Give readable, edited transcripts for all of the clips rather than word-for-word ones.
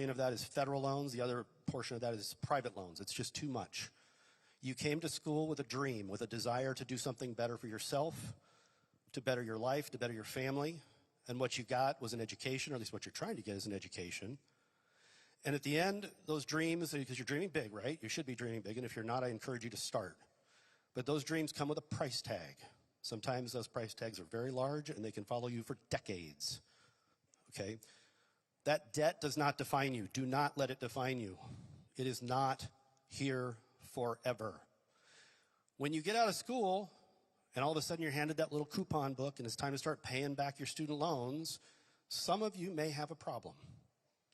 billion of that is federal loans. The other portion of that is private loans. It's just too much. You came to school with a dream, with a desire to do something better for yourself, to better your life, to better your family. And what you got was an education, or at least what you're trying to get is an education. And at the end, those dreams, because you're dreaming big, right? You should be dreaming big. And if you're not, I encourage you to start. But those dreams come with a price tag. Sometimes those price tags are very large and they can follow you for decades. Okay? That debt does not define you. Do not let it define you. It is not here forever. When you get out of school and all of a sudden you're handed that little coupon book and it's time to start paying back your student loans, some of you may have a problem.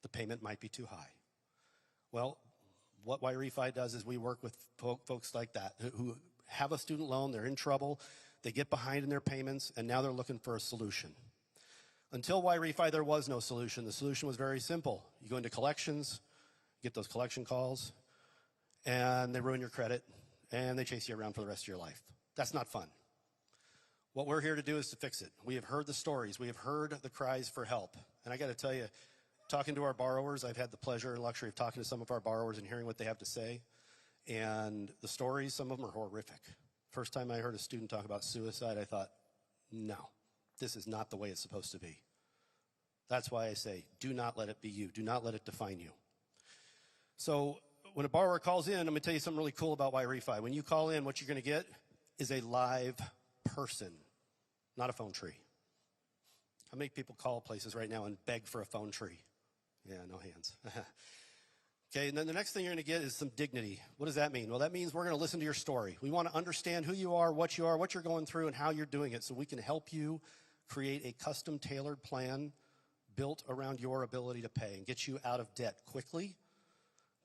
The payment might be too high. Well, what YRefi does is we work with folks like that who have a student loan, they're in trouble, they get behind in their payments, and now they're looking for a solution. Until YRefi, there was no solution. The solution was very simple. You go into collections, get those collection calls, and they ruin your credit, and they chase you around for the rest of your life. That's not fun. What we're here to do is to fix it. We have heard the stories. We have heard the cries for help. And I got to tell you, talking to our borrowers, I've had the pleasure and luxury of talking to some of our borrowers and hearing what they have to say. And the stories, some of them are horrific. First time I heard a student talk about suicide, I thought, no, this is not the way it's supposed to be. That's why I say, do not let it be you. Do not let it define you. So when a borrower calls in, I'm going to tell you something really cool about YRefi. When you call in, what you're going to get is a live person, not a phone tree. How many people call places right now and beg for a phone tree? Yeah, no hands. Okay, and then the next thing you're going to get is some dignity. What does that mean? Well, that means we're going to listen to your story. We want to understand who you are, what you're going through, and how you're doing it so we can help you create a custom tailored plan built around your ability to pay and get you out of debt quickly,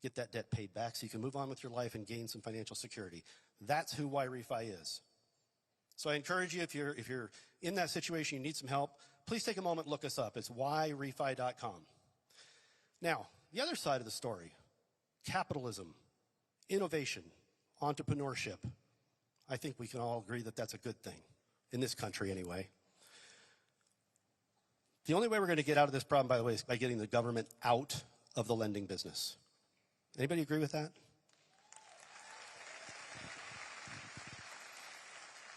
get that debt paid back so you can move on with your life and gain some financial security. That's who YRefi is. So I encourage you, if you're in that situation, you need some help, please take a moment, look us up. It's yrefi.com. Now, the other side of the story, capitalism, innovation, entrepreneurship. I think we can all agree that that's a good thing, in this country anyway. The only way we're going to get out of this problem, by the way, is by getting the government out of the lending business. Anybody agree with that?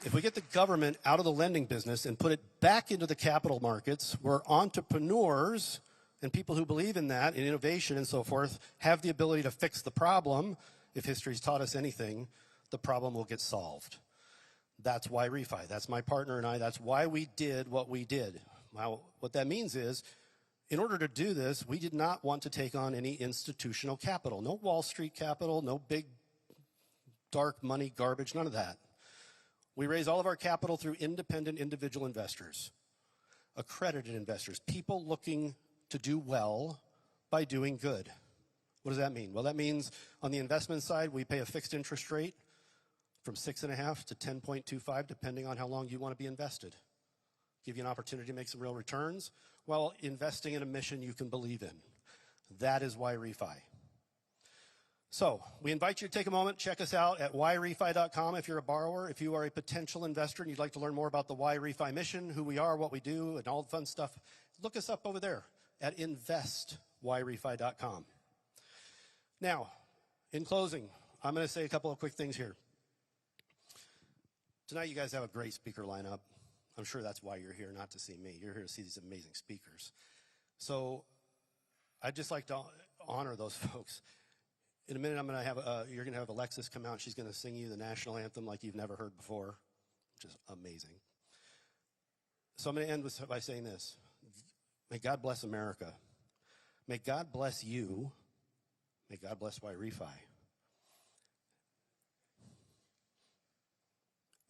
If we get the government out of the lending business and put it back into the capital markets where entrepreneurs and people who believe in that, in innovation and so forth, have the ability to fix the problem, if history's taught us anything, the problem will get solved. That's YRefi. That's my partner and I. That's why we did what we did. Now, what that means is, in order to do this, we did not want to take on any institutional capital. No Wall Street capital, no big dark money garbage, none of that. We raise all of our capital through independent individual investors, accredited investors, people looking to do well by doing good. What does that mean? Well, that means on the investment side, we pay a fixed interest rate from 6.5 to 10.25, depending on how long you want to be invested. Give you an opportunity to make some real returns while investing in a mission you can believe in. That is YRefi. So we invite you to take a moment, check us out at yrefi.com if you're a borrower. If you are a potential investor and you'd like to learn more about the YRefi mission, who we are, what we do, and all the fun stuff, look us up over there at investYRefi.com. Now, in closing, I'm going to say a couple of quick things here. Tonight you guys have a great speaker lineup. I'm sure that's why you're here, not to see me. You're here to see these amazing speakers. So I'd just like to honor those folks. In a minute, you're going to have Alexis come out. She's going to sing you the national anthem like you've never heard before, which is amazing. So I'm going to end by saying this. May God bless America. May God bless you. May God bless YRefi.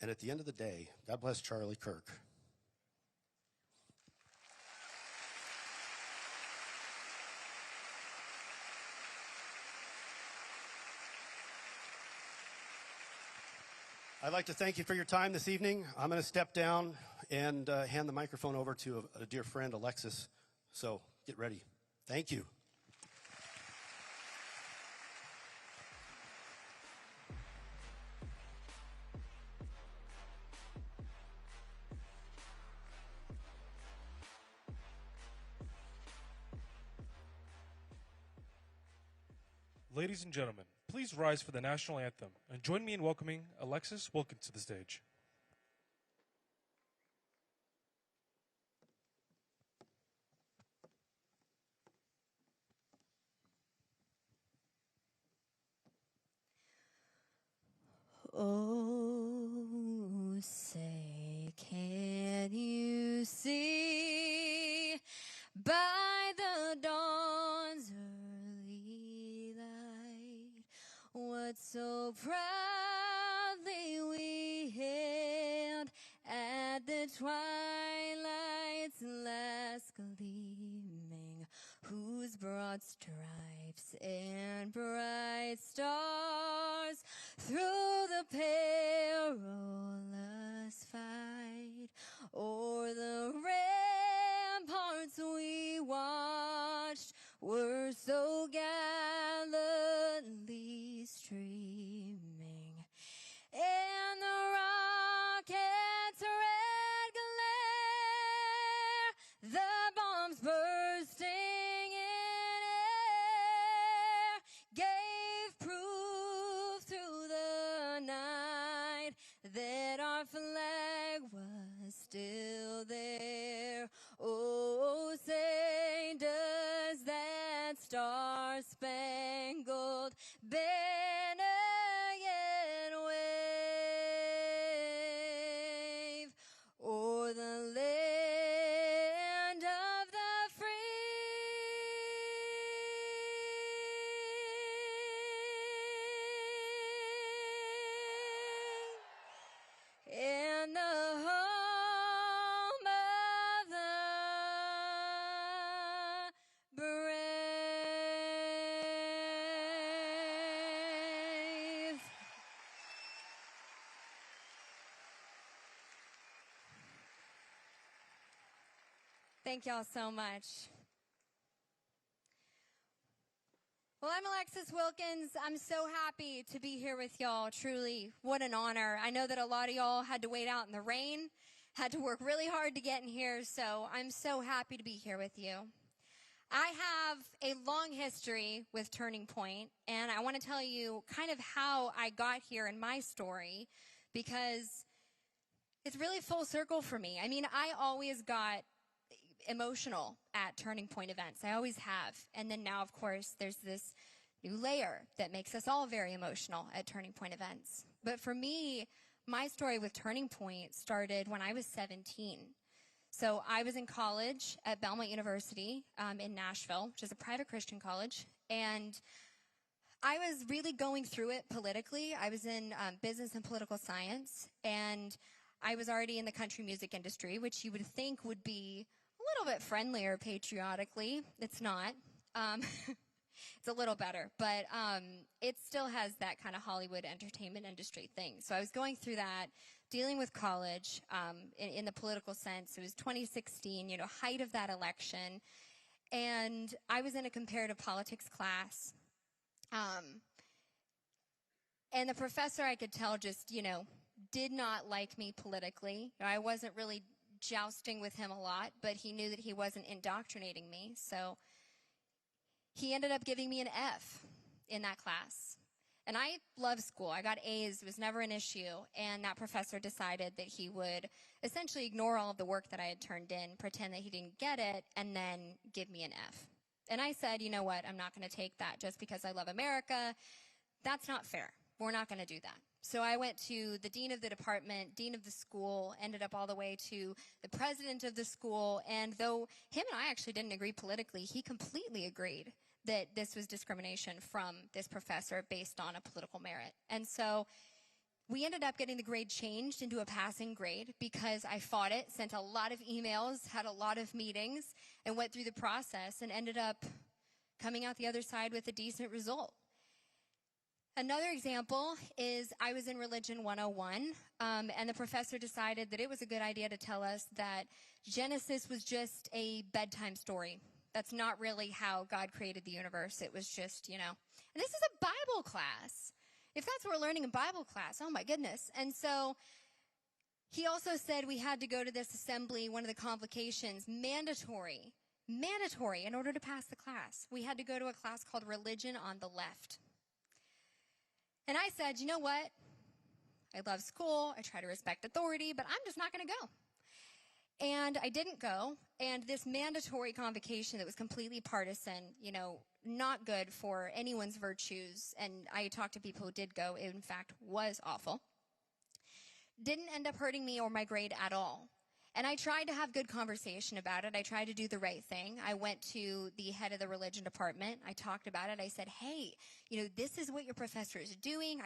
And at the end of the day, God bless Charlie Kirk. I'd like to thank you for your time this evening. I'm going to step down and hand the microphone over to a dear friend, Alexis. So get ready. Thank you. Ladies and gentlemen, please rise for the national anthem and join me in welcoming Alexis Wilkins to the stage. Oh, say, can you see by the dawn's early light what so proudly we hailed at the twilight's last gleaming, whose broad stripes and bright stars through the perilous fight o'er the ramparts we watched were so gallantly streaming, and the rocket's red glare, the bombs bursting in air, gave proof through the night that our flag was still there. Oh, say, does that star-spangled banner yet wave o'er the land of the free and the home of the brave? Thank y'all so much. Well, I'm Alexis Wilkins. I'm so happy to be here with y'all. Truly, what an honor. I know that a lot of y'all had to wait out in the rain, had to work really hard to get in here, so I'm so happy to be here with you. I have a long history with Turning Point, and I want to tell you kind of how I got here in my story, because it's really full circle for me. I mean, I always got emotional at Turning Point events. I always have. And then now, of course, there's this new layer that makes us all very emotional at Turning Point events. But for me, my story with Turning Point started when I was 17. So I was in college at Belmont University in Nashville, which is a private Christian college. And I was really going through it politically. I was in business and political science. And I was already in the country music industry, which you would think would be a little bit friendlier patriotically. It's not. It's a little better, but it still has that kind of Hollywood entertainment industry thing. So I was going through that, dealing with college in the political sense. It was 2016, height of that election. And I was in a comparative politics class. And the professor, I could tell, just, did not like me politically. I wasn't really jousting with him a lot, but he knew that he wasn't indoctrinating me. So he ended up giving me an F in that class. And I love school. I got A's. It was never an issue. And that professor decided that he would essentially ignore all of the work that I had turned in, pretend that he didn't get it, and then give me an F. And I said, you know what? I'm not going to take that just because I love America. That's not fair. We're not going to do that. So I went to the dean of the department, dean of the school, ended up all the way to the president of the school. And though him and I actually didn't agree politically, he completely agreed that this was discrimination from this professor based on a political merit. And so we ended up getting the grade changed into a passing grade because I fought it, sent a lot of emails, had a lot of meetings, and went through the process and ended up coming out the other side with a decent result. Another example is I was in Religion 101, and the professor decided that it was a good idea to tell us that Genesis was just a bedtime story. That's not really how God created the universe. It was just, And this is a Bible class. If that's what we're learning in Bible class, oh my goodness. And so he also said we had to go to this assembly, one of the convocations, mandatory mandatory in order to pass the class. We had to go to a class called Religion on the Left. And I said, you know what? I love school. I try to respect authority, but I'm just not going to go. And I didn't go. And this mandatory convocation that was completely partisan, not good for anyone's virtues, and I talked to people who did go, it in fact was awful, didn't end up hurting me or my grade at all. And I tried to have good conversation about it. I tried to do the right thing. I went to the head of the religion department. I talked about it. I said, hey, this is what your professor is doing.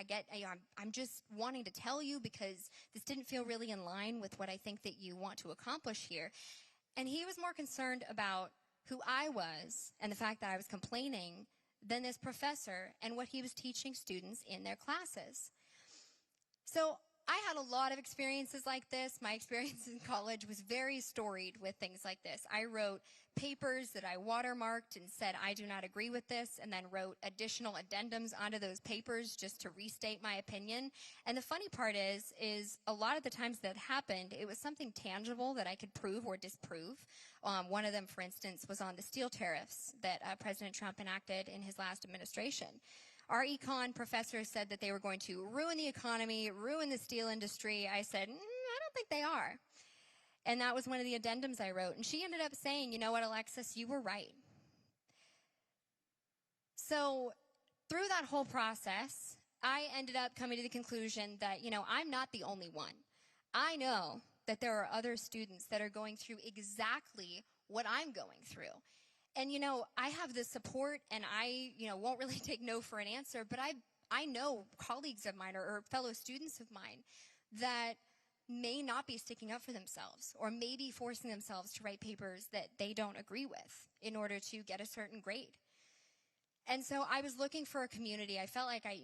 I'm just wanting to tell you because this didn't feel really in line with what I think that you want to accomplish here. And he was more concerned about who I was and the fact that I was complaining than this professor and what he was teaching students in their classes. So I had a lot of experiences like this. My experience in college was very storied with things like this. I wrote papers that I watermarked and said, I do not agree with this, and then wrote additional addendums onto those papers just to restate my opinion. And the funny part is a lot of the times that happened, it was something tangible that I could prove or disprove. One of them, for instance, was on the steel tariffs that President Trump enacted in his last administration. Our econ professor said that they were going to ruin the economy, ruin the steel industry. I said, I don't think they are. And that was one of the addendums I wrote. And she ended up saying, you know what, Alexis, you were right. So through that whole process, I ended up coming to the conclusion that, I'm not the only one. I know that there are other students that are going through exactly what I'm going through. And, I have the support, and I, won't really take no for an answer, but I know colleagues of mine or fellow students of mine that may not be sticking up for themselves or maybe forcing themselves to write papers that they don't agree with in order to get a certain grade. And so I was looking for a community. I felt like I,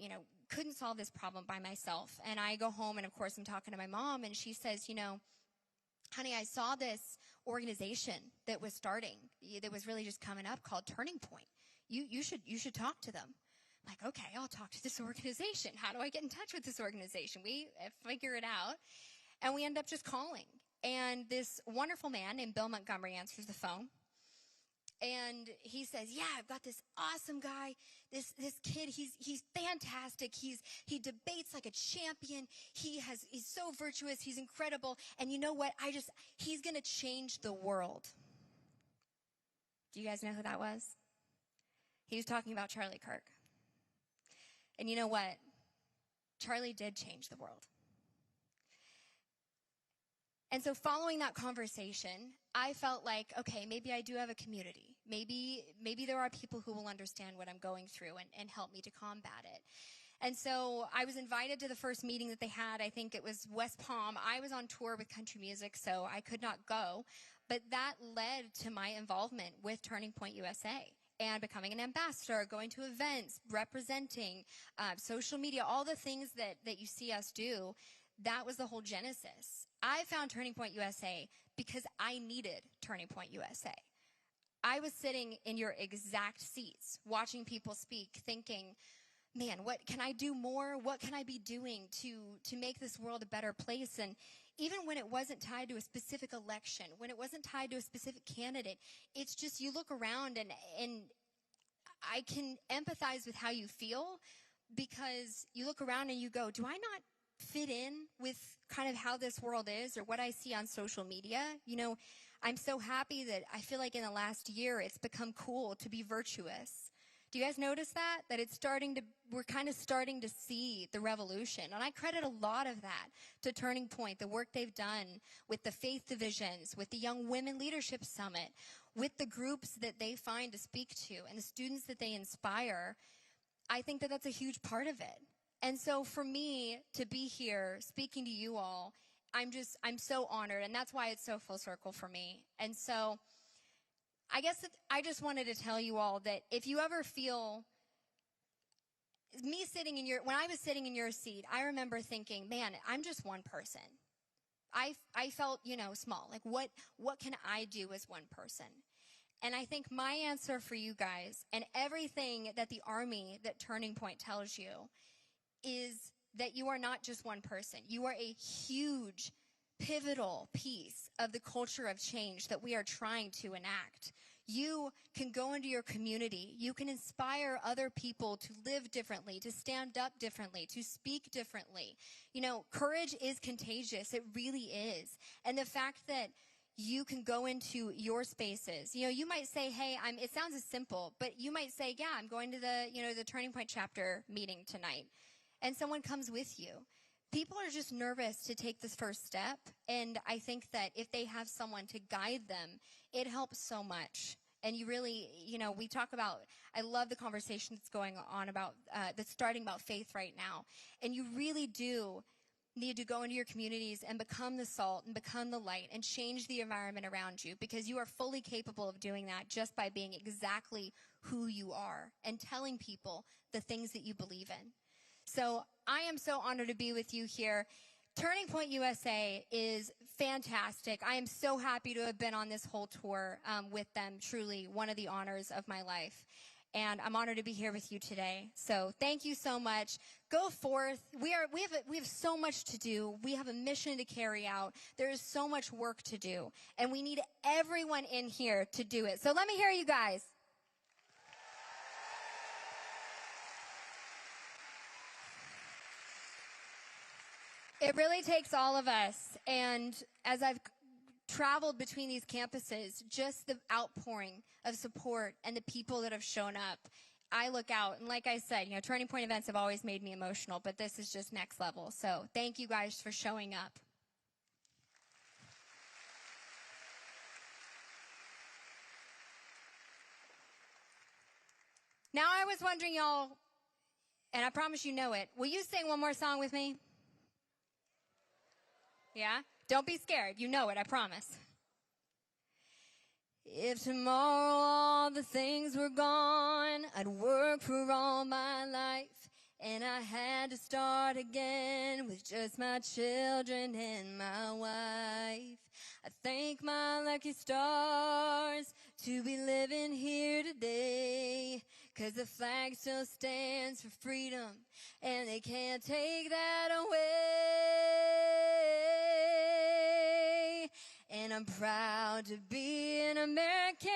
couldn't solve this problem by myself. And I go home, and of course I'm talking to my mom, and she says, honey, I saw this organization that was starting, that was really just coming up, called Turning Point. You should talk to them. I'm like, okay, I'll talk to this organization. How do I get in touch with this organization? We figure it out, and we end up just calling. And this wonderful man named Bill Montgomery answers the phone, and he says, yeah, I've got this awesome guy, this kid, he's fantastic, he debates like a champion, he's so virtuous, he's incredible, and you know what, he's gonna change the world. Do you guys know who that was? He was talking about Charlie Kirk. And you know what? Charlie did change the world. And so following that conversation, I felt like, okay, maybe I do have a community. Maybe there are people who will understand what I'm going through and help me to combat it. And so I was invited to the first meeting that they had. I think it was West Palm. I was on tour with country music, so I could not go. But that led to my involvement with Turning Point USA and becoming an ambassador, going to events, representing, social media, all the things that you see us do. That was the whole genesis. I found Turning Point USA because I needed Turning Point USA. I was sitting in your exact seats, watching people speak, thinking, man, what can I do more? What can I be doing to make this world a better place? And even when it wasn't tied to a specific election, when it wasn't tied to a specific candidate, it's just you look around and I can empathize with how you feel, because you look around and you go, do I not fit in with kind of how this world is or what I see on social media? I'm so happy that I feel like in the last year it's become cool to be virtuous. Do you guys notice that? That we're kind of starting to see the revolution. And I credit a lot of that to Turning Point, the work they've done with the faith divisions, with the Young Women Leadership Summit, with the groups that they find to speak to and the students that they inspire. I think that that's a huge part of it. And so for me to be here speaking to you all, I'm so honored, and that's why it's so full circle for me. And so I guess I just wanted to tell you all that if you ever feel when I was sitting in your seat, I remember thinking, man, I'm just one person. I felt, small. Like what can I do as one person? And I think my answer for you guys, and everything that the Army, that Turning Point tells you, is that you are not just one person. You are a huge, pivotal piece of the culture of change that we are trying to enact. You can go into your community. You can inspire other people to live differently, to stand up differently, to speak differently. You know, courage is contagious. It really is. And the fact that you can go into your spaces. You know, you might say, hey, it sounds as simple, but you might say, yeah, I'm going to the Turning Point chapter meeting tonight. And someone comes with you. People are just nervous to take this first step. And I think that if they have someone to guide them, it helps so much. And you really, you know, we talk about, I love the conversation that's going on about, that's starting about faith right now. And you really do need to go into your communities and become the salt and become the light and change the environment around you, because you are fully capable of doing that just by being exactly who you are and telling people the things that you believe in. So I am so honored to be with you here. Turning Point USA is fantastic. I am so happy to have been on this whole tour with them. Truly one of the honors of my life. And I'm honored to be here with you today. So thank you so much. Go forth. We have so much to do. We have a mission to carry out. There is so much work to do. And we need everyone in here to do it. So let me hear you guys. It really takes all of us. And as I've traveled between these campuses, just the outpouring of support and the people that have shown up, I look out, and like I said, you know, Turning Point events have always made me emotional, but this is just next level. So thank you guys for showing up. Now I was wondering, y'all, and I promise you know it, will you sing one more song with me? Yeah? Don't be scared. You know it, I promise. If tomorrow all the things were gone, I'd work for all my life, and I had to start again with just my children and my wife. I thank my lucky stars to be living here today, 'cause the flag still stands for freedom, and they can't take that away. And I'm proud to be an American,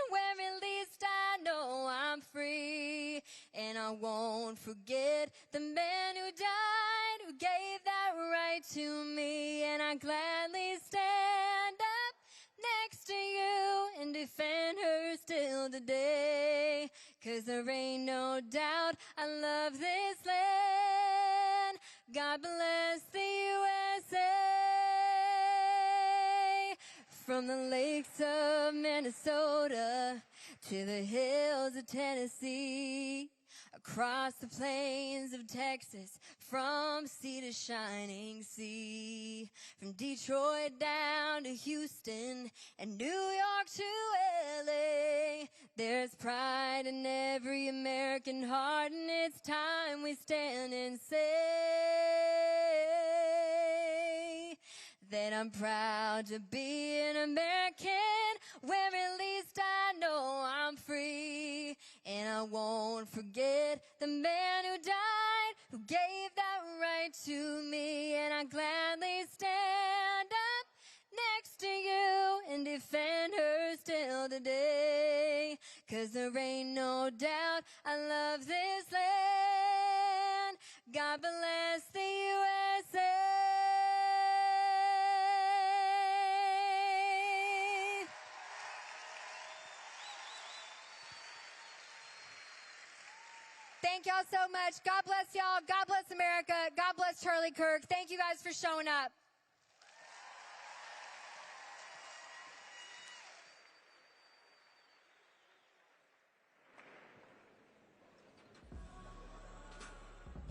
where at least I know I'm free. And I won't forget the man who died, who gave that right to me. And I gladly stand up next to you and defend her still today. 'Cause there ain't no doubt I love this land. God bless the USA. From the lakes of Minnesota to the hills of Tennessee, across the plains of Texas, from sea to shining sea, from Detroit down to Houston and New York to LA, there's pride in every American heart, and it's time we stand and say that I'm proud to be an American, where at least I know I'm free. And I won't forget the man who died, who gave that right to me. And I gladly stand up next to you and defend her still today. 'Cause there ain't no doubt I love this land. God bless the USA. Thank y'all so much. God bless y'all. God bless America. God bless Charlie Kirk. Thank you guys for showing up.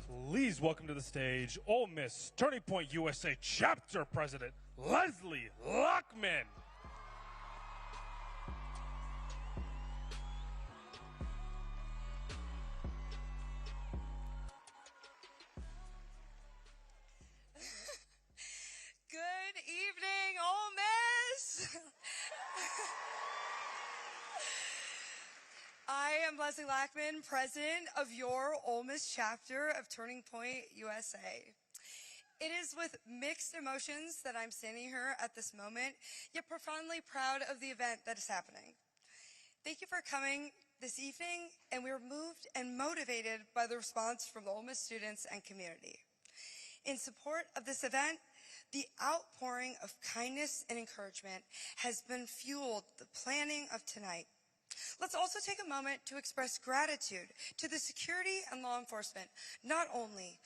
Please welcome to the stage Ole Miss Turning Point USA Chapter President Leslie Lockman. Good evening, Ole Miss. I am Leslie Lackman, president of your Ole Miss chapter of Turning Point USA. It is with mixed emotions that I'm standing here at this moment, yet profoundly proud of the event that is happening. Thank you for coming this evening, and we are moved and motivated by the response from the Ole Miss students and community. In support of this event, the outpouring of kindness and encouragement has been fueled the planning of tonight. Let's also take a moment to express gratitude to the security and law enforcement, not only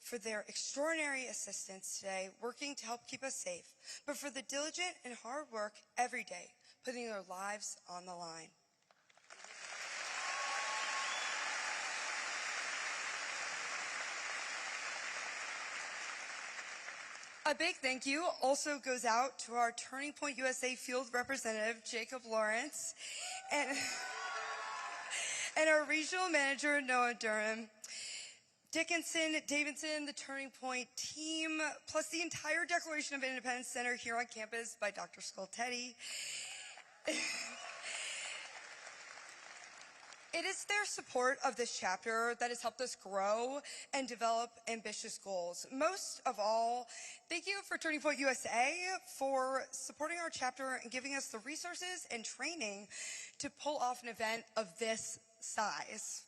for their extraordinary assistance today, working to help keep us safe, but for the diligent and hard work every day, putting their lives on the line. A big thank you also goes out to our Turning Point USA field representative, Jacob Lawrence, and our regional manager, Noah Durham, Davidson, the Turning Point team, plus the entire Declaration of Independence Center here on campus by Dr. Skoltedi. It is their support of this chapter that has helped us grow and develop ambitious goals. Most of all, thank you for Turning Point USA for supporting our chapter and giving us the resources and training to pull off an event of this size.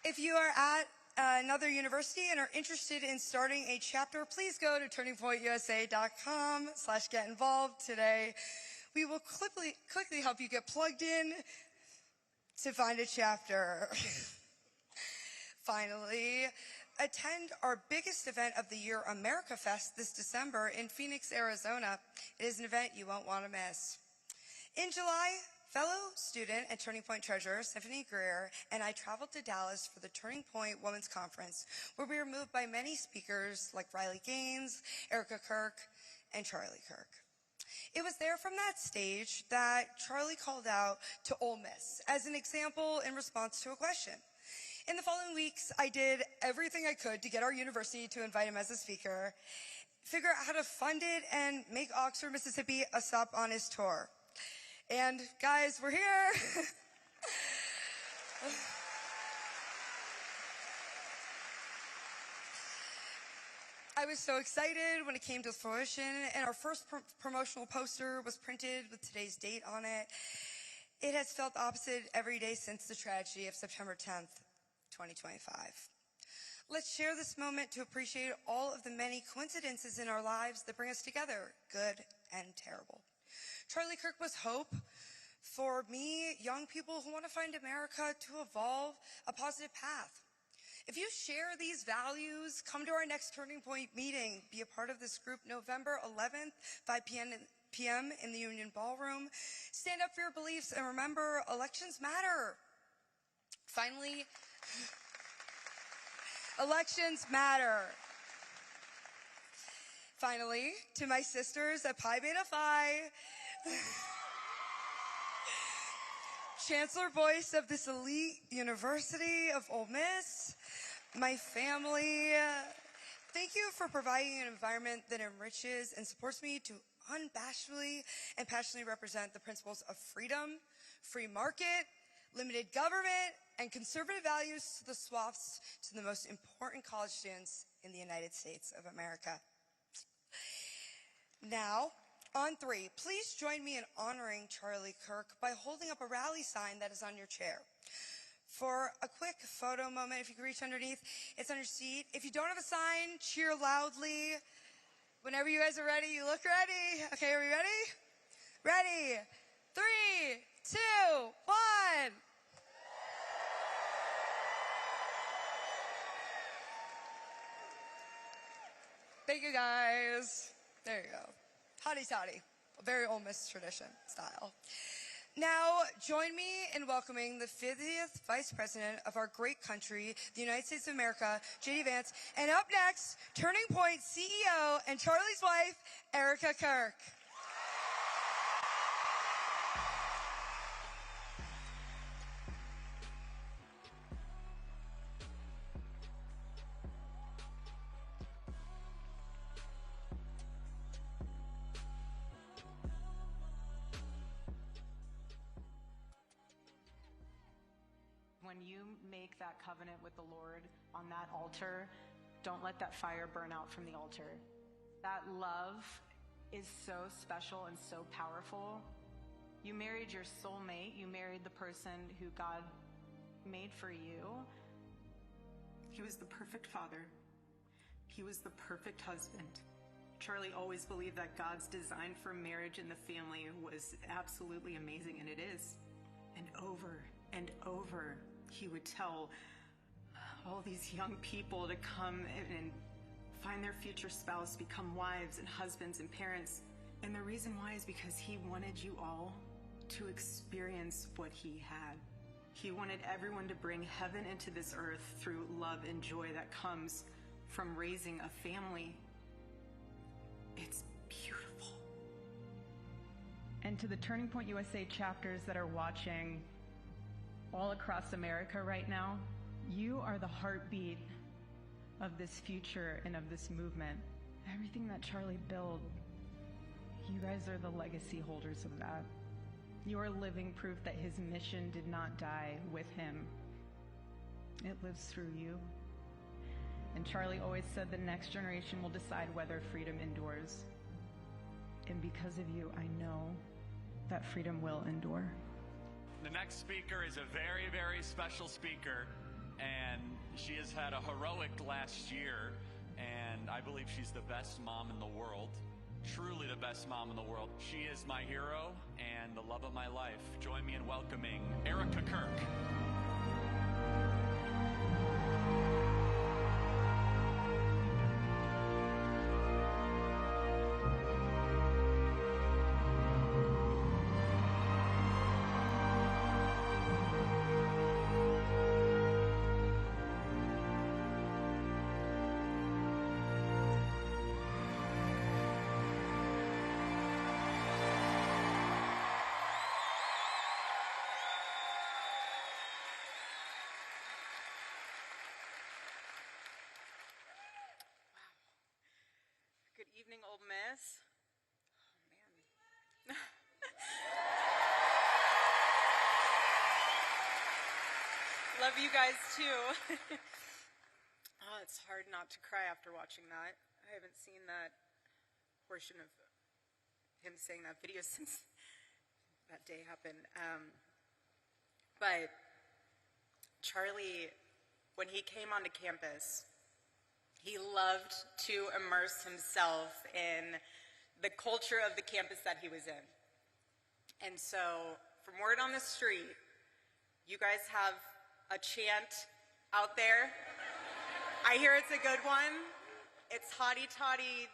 If you are at another university and are interested in starting a chapter, please go to turningpointusa.com/get involved today. We will quickly help you get plugged in to find a chapter. Finally, attend our biggest event of the year, America Fest, this December in Phoenix, Arizona. It is an event you won't want to miss. In July, fellow student and Turning Point treasurer Symphony Greer and I traveled to Dallas for the Turning Point Women's Conference, where we were moved by many speakers like Riley Gaines, Erica Kirk, and Charlie Kirk. It was there from that stage that Charlie called out to Ole Miss as an example in response to a question. In the following weeks, I did everything I could to get our university to invite him as a speaker, figure out how to fund it, and make Oxford, Mississippi a stop on his tour. And guys, we're here. I was so excited when it came to fruition, and our first promotional poster was printed with today's date on it. It has felt the opposite every day since the tragedy of September 10th, 2025. Let's share this moment to appreciate all of the many coincidences in our lives that bring us together, good and terrible. Charlie Kirk was hope for me, young people who want to find America to evolve a positive path. If you share these values, come to our next Turning Point meeting. Be a part of this group November 11th, 5 p.m. in the Union Ballroom. Stand up for your beliefs and remember, elections matter. Finally, elections matter. Finally, to my sisters at Pi Beta Phi, Chancellor Boyce of this elite University of Ole Miss, my family, thank you for providing an environment that enriches and supports me to unabashedly and passionately represent the principles of freedom, free market, limited government, and conservative values to the swaths to the most important college students in the United States of America. Now, on three, please join me in honoring Charlie Kirk by holding up a rally sign that is on your chair. For a quick photo moment, if you can reach underneath, it's on your seat. If you don't have a sign, cheer loudly. Whenever you guys are ready, you look ready. Okay, are we ready? Ready? 3, 2, 1. Thank you, guys. There you go. Hotty toddy, a very Ole Miss tradition style. Now, join me in welcoming the 50th Vice President of our great country, the United States of America, JD Vance, and up next, Turning Point CEO and Charlie's wife, Erica Kirk. When you make that covenant with the Lord on that altar, don't let that fire burn out from the altar. That love is so special and so powerful. You married your soulmate. You married the person who God made for you. He was the perfect father. He was the perfect husband. Charlie always believed that God's design for marriage and the family was absolutely amazing, and it is. And over, he would tell all these young people to come and find their future spouse, become wives and husbands and parents. And the reason why is because he wanted you all to experience what he had. He wanted everyone to bring heaven into this earth through love and joy that comes from raising a family. It's beautiful. And to the Turning Point USA chapters that are watching all across America right now, you are the heartbeat of this future and of this movement. Everything that Charlie built, you guys are the legacy holders of that. You are living proof that his mission did not die with him. It lives through you. And Charlie always said the next generation will decide whether freedom endures. And because of you, I know that freedom will endure. The next speaker is a very, very special speaker, and she has had a heroic last year, and I believe she's the best mom in the world. Truly the best mom in the world. She is my hero and the love of my life. Join me in welcoming Erica Kirk. Good evening, Ole Miss. Oh, man. Love you guys, too. Oh, it's hard not to cry after watching that. I haven't seen that portion of him saying that video since that day happened. But Charlie, when he came onto campus, he loved to immerse himself in the culture of the campus that he was in. And so, from word on the street, you guys have a chant out there. I hear it's a good one. It's hotty toddy.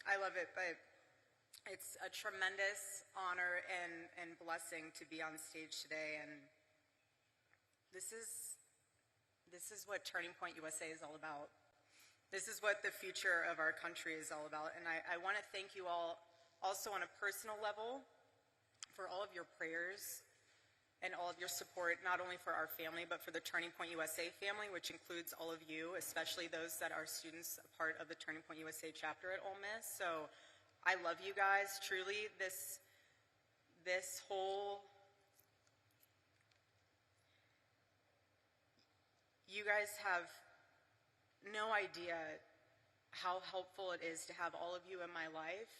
I love it, but it's a tremendous honor and blessing to be on stage today, and this is what Turning Point USA is all about. This is what the future of our country is all about, and I want to thank you all also on a personal level for all of your prayers and all of your support, not only for our family, but for the Turning Point USA family, which includes all of you, especially those that are students, a part of the Turning Point USA chapter at Ole Miss. So I love you guys, truly. This whole, you guys have no idea how helpful it is to have all of you in my life,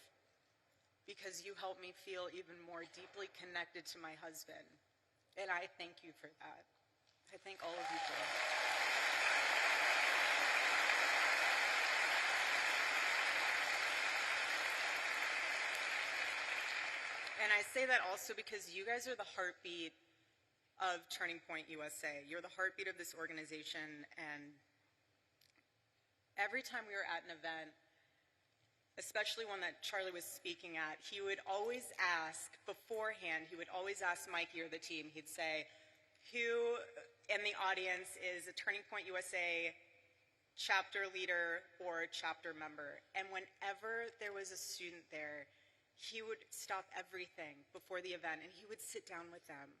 because you help me feel even more deeply connected to my husband. And I thank you for that. I thank all of you for that. And I say that also because you guys are the heartbeat of Turning Point USA. You're the heartbeat of this organization, and every time we were at an event, especially one that Charlie was speaking at, he would always ask beforehand, he would always ask Mikey or the team, he'd say, who in the audience is a Turning Point USA chapter leader or chapter member? And whenever there was a student there, he would stop everything before the event and he would sit down with them.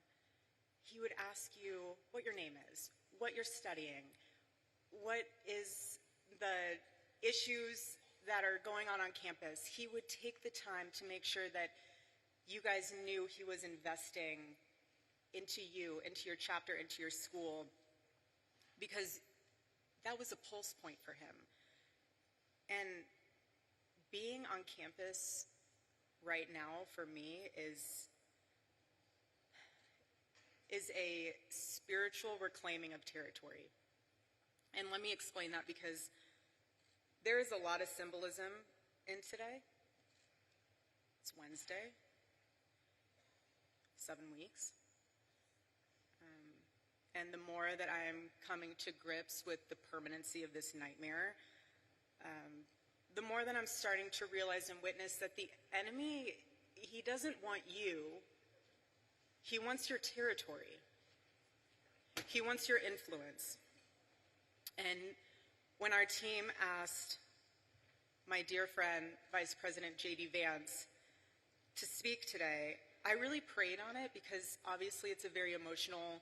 He would ask you what your name is, what you're studying, what is the issues that are going on campus. He would take the time to make sure that you guys knew he was investing into you, into your chapter, into your school, because that was a pulse point for him. And being on campus right now for me is a spiritual reclaiming of territory. And let me explain that, because there is a lot of symbolism in today. It's Wednesday, 7 weeks. And the more that I am coming to grips with the permanency of this nightmare, the more that I'm starting to realize and witness that the enemy, he doesn't want you. He wants your territory. He wants your influence. And when our team asked my dear friend, Vice President JD Vance, to speak today, I really prayed on it, because obviously it's a very emotional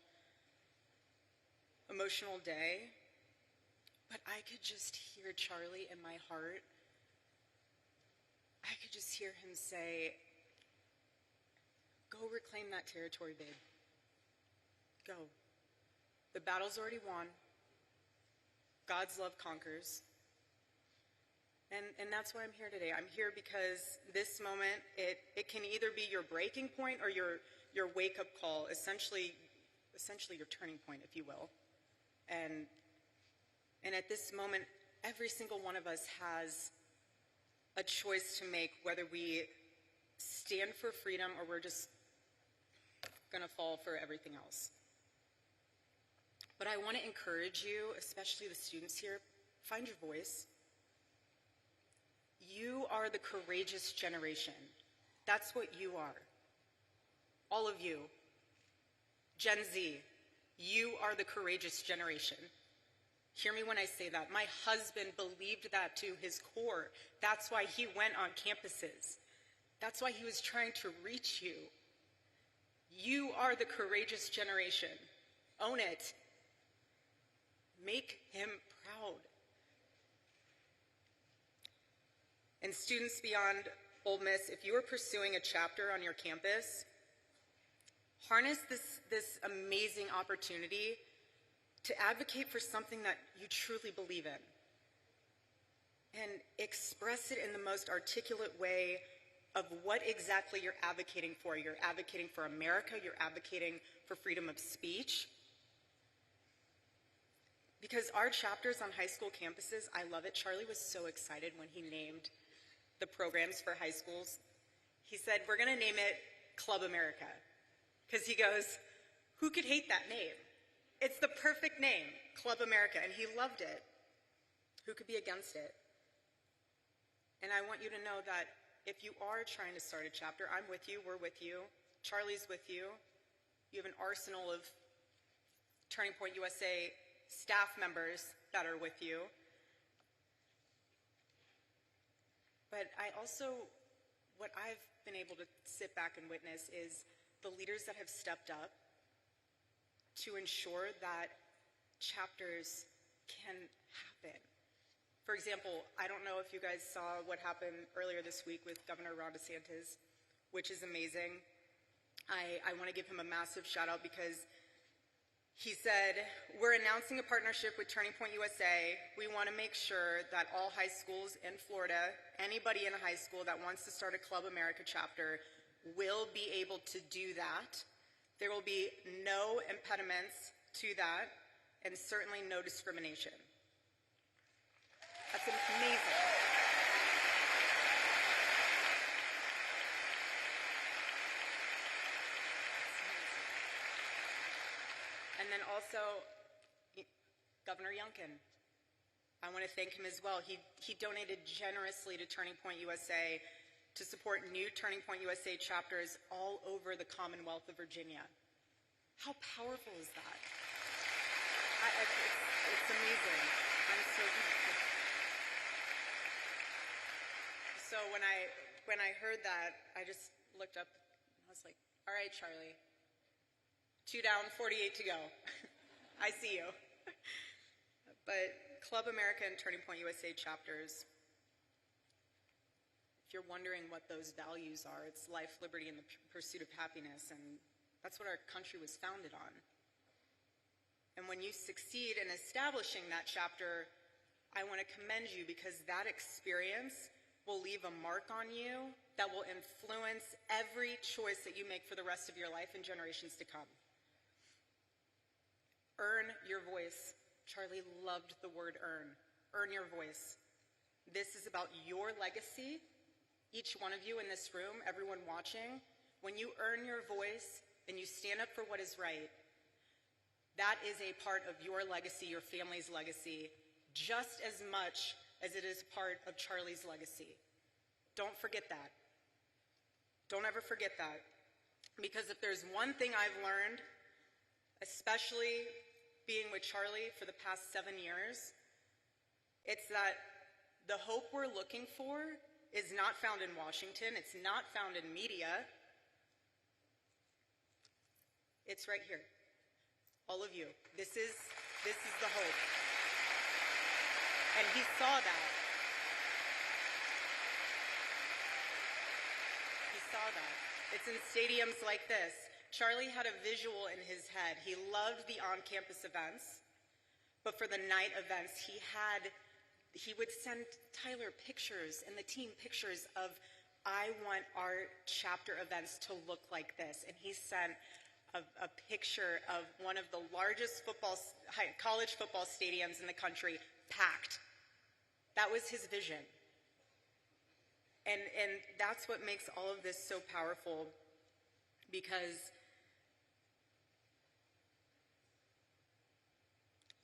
day. But I could just hear Charlie in my heart. I could just hear him say, "Go reclaim that territory, babe. Go. The battle's already won. God's love conquers." And that's why I'm here today. I'm here because this moment, it can either be your breaking point or your wake-up call, essentially your turning point, if you will. And at this moment, every single one of us has a choice to make, whether we stand for freedom or we're just gonna fall for everything else. But I want to encourage you, especially the students here, find your voice. You are the courageous generation. That's what you are. All of you. Gen Z, you are the courageous generation. Hear me when I say that. My husband believed that to his core. That's why he went on campuses. That's why he was trying to reach you. You are the courageous generation. Own it. Make him proud. And students beyond Ole Miss, if you are pursuing a chapter on your campus, harness this amazing opportunity to advocate for something that you truly believe in. And express it in the most articulate way of what exactly you're advocating for. You're advocating for America, you're advocating for freedom of speech. Because our chapters on high school campuses, I love it. Charlie was so excited when he named the programs for high schools. He said, "We're gonna name it Club America." Because he goes, who could hate that name? It's the perfect name, Club America, and he loved it. Who could be against it? And I want you to know that if you are trying to start a chapter, I'm with you, we're with you, Charlie's with you. You have an arsenal of Turning Point USA staff members that are with you. But I also, what I've been able to sit back and witness is the leaders that have stepped up to ensure that chapters can happen. For example, I don't know if you guys saw what happened earlier this week with Governor Ron DeSantis, which is amazing. I want to give him a massive shout out, because he said, "We're announcing a partnership with Turning Point USA. We want to make sure that all high schools in Florida, anybody in a high school that wants to start a Club America chapter, will be able to do that. There will be no impediments to that, and certainly no discrimination." That's amazing. And then also, Governor Youngkin. I want to thank him as well. He donated generously to Turning Point USA to support new Turning Point USA chapters all over the Commonwealth of Virginia. How powerful is that? It's amazing. I'm so grateful. So when I heard that, I just looked up and I was like, all right, Charlie, 2 down, 48 to go. I see you. But Club America and Turning Point USA chapters, if you're wondering what those values are, it's life, liberty, and the pursuit of happiness, and that's what our country was founded on. And when you succeed in establishing that chapter, I want to commend you, because that experience will leave a mark on you that will influence every choice that you make for the rest of your life and generations to come. Earn your voice. Charlie loved the word earn. Earn your voice. This is about your legacy. Each one of you in this room, everyone watching, when you earn your voice and you stand up for what is right, that is a part of your legacy, your family's legacy, just as much as it is part of Charlie's legacy. Don't forget that. Don't ever forget that. Because if there's one thing I've learned, especially being with Charlie for the past 7 years, it's that the hope we're looking for is not found in Washington. It's not found in media. It's right here. All of you. This is the hope. And he saw that. He saw that. It's in stadiums like this. Charlie had a visual in his head. He loved the on-campus events, but for the night events, he would send Tyler pictures and the team pictures of, I want our chapter events to look like this. And he sent a picture of one of the largest college football stadiums in the country, packed. That was his vision. And that's what makes all of this so powerful, because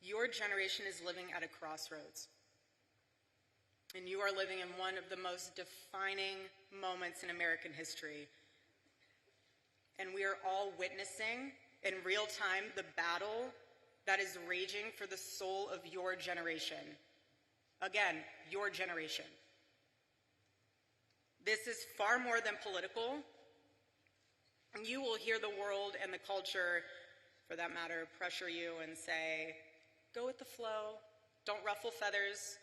your generation is living at a crossroads. And you are living in one of the most defining moments in American history. And we are all witnessing in real time the battle that is raging for the soul of your generation. Again, your generation. This is far more than political. And you will hear the world and the culture, for that matter, pressure you and say, go with the flow, don't ruffle feathers,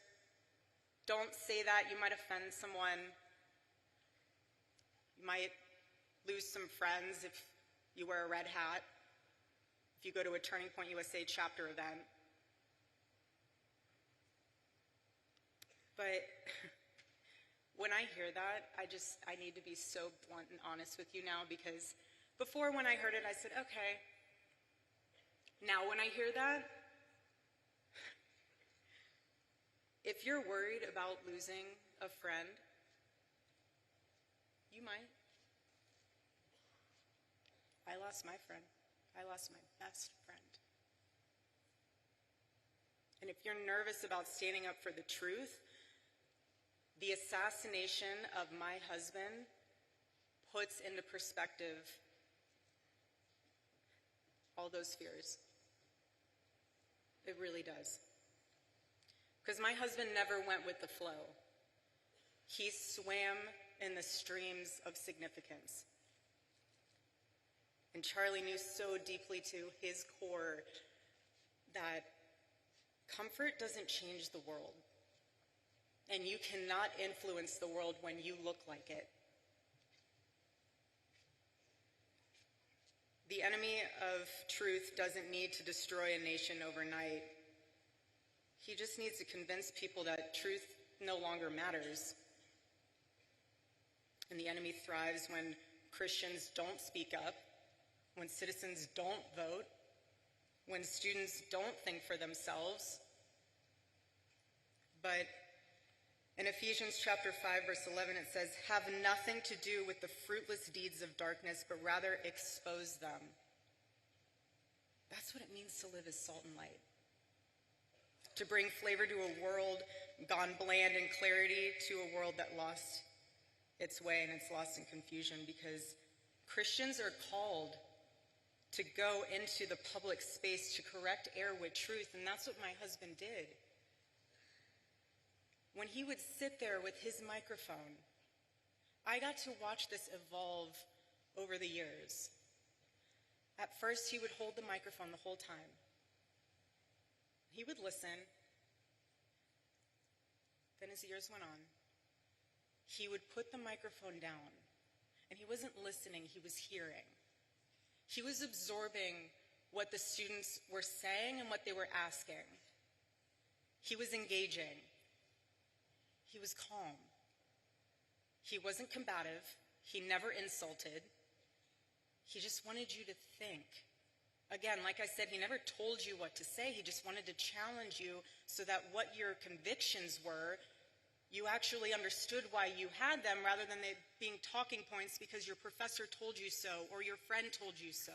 don't say that, you might offend someone, you might lose some friends if you wear a red hat, if you go to a Turning Point USA chapter event. But when I hear that, I need to be so blunt and honest with you now, because before, when I heard it, I said, okay. Now when I hear that, if you're worried about losing a friend, you might. I lost my friend. I lost my best friend. And if you're nervous about standing up for the truth, the assassination of my husband puts into perspective all those fears. It really does. Because my husband never went with the flow. He swam in the streams of significance. And Charlie knew so deeply to his core that comfort doesn't change the world. And you cannot influence the world when you look like it. The enemy of truth doesn't need to destroy a nation overnight. He just needs to convince people that truth no longer matters. And the enemy thrives when Christians don't speak up, when citizens don't vote, when students don't think for themselves. But in Ephesians chapter 5, verse 11, it says, have nothing to do with the fruitless deeds of darkness, but rather expose them. That's what it means to live as salt and light. To bring flavor to a world gone bland, and clarity to a world that lost its way and it's lost in confusion, because Christians are called to go into the public space to correct error with truth, and that's what my husband did. When he would sit there with his microphone, I got to watch this evolve over the years. At first, he would hold the microphone the whole time. He would listen, then as the years went on, he would put the microphone down, and he wasn't listening, he was hearing. He was absorbing what the students were saying and what they were asking. He was engaging. He was calm. He wasn't combative. He never insulted. He just wanted you to think. Again, like I said, he never told you what to say. He just wanted to challenge you so that what your convictions were, you actually understood why you had them rather than they being talking points because your professor told you so or your friend told you so.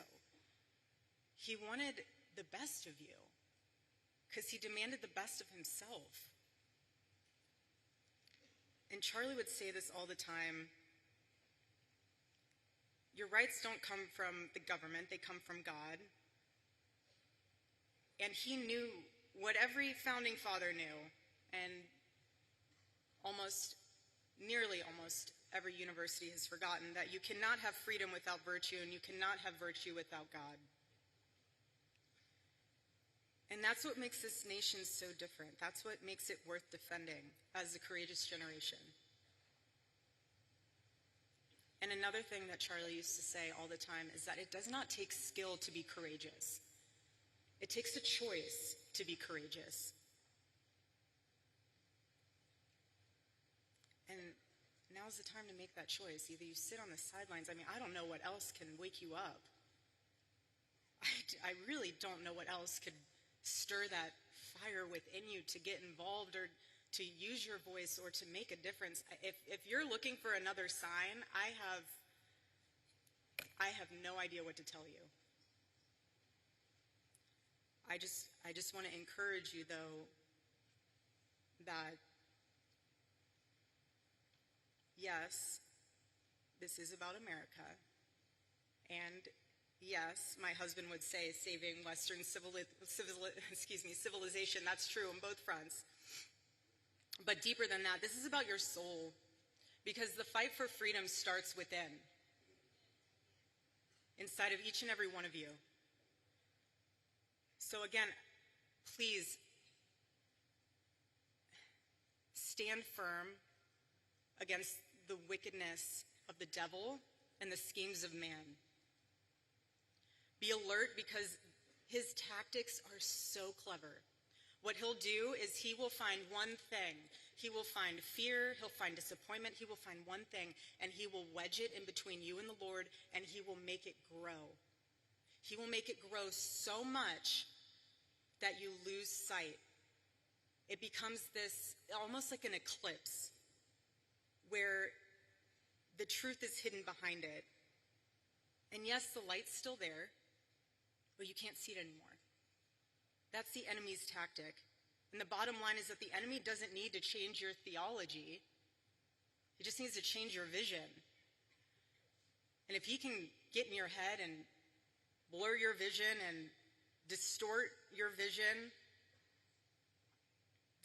He wanted the best of you because he demanded the best of himself. And Charlie would say this all the time: your rights don't come from the government, they come from God. And he knew what every founding father knew, and nearly almost every university has forgotten, that you cannot have freedom without virtue, and you cannot have virtue without God. And that's what makes this nation so different. That's what makes it worth defending as a courageous generation. And another thing that Charlie used to say all the time is that it does not take skill to be courageous. It takes a choice to be courageous. And now's the time to make that choice. Either you sit on the sidelines. I mean, I don't know what else can wake you up. I really don't know what else could stir that fire within you to get involved or to use your voice or to make a difference. If you're looking for another sign, I have no idea what to tell you. I just want to encourage you, though, that yes, this is about America, and yes, my husband would say saving Western civilization. That's true on both fronts. But deeper than that, this is about your soul, because the fight for freedom starts within, inside of each and every one of you. So again, please stand firm against the wickedness of the devil and the schemes of man. Be alert, because his tactics are so clever. What he'll do is he will find one thing. He will find fear, he'll find disappointment, he will find one thing, and he will wedge it in between you and the Lord, and he will make it grow. He will make it grow so much that you lose sight. It becomes this, almost like an eclipse, where the truth is hidden behind it. And yes, the light's still there, but you can't see it anymore. That's the enemy's tactic. And the bottom line is that the enemy doesn't need to change your theology. He just needs to change your vision. And if he can get in your head and blur your vision and distort your vision,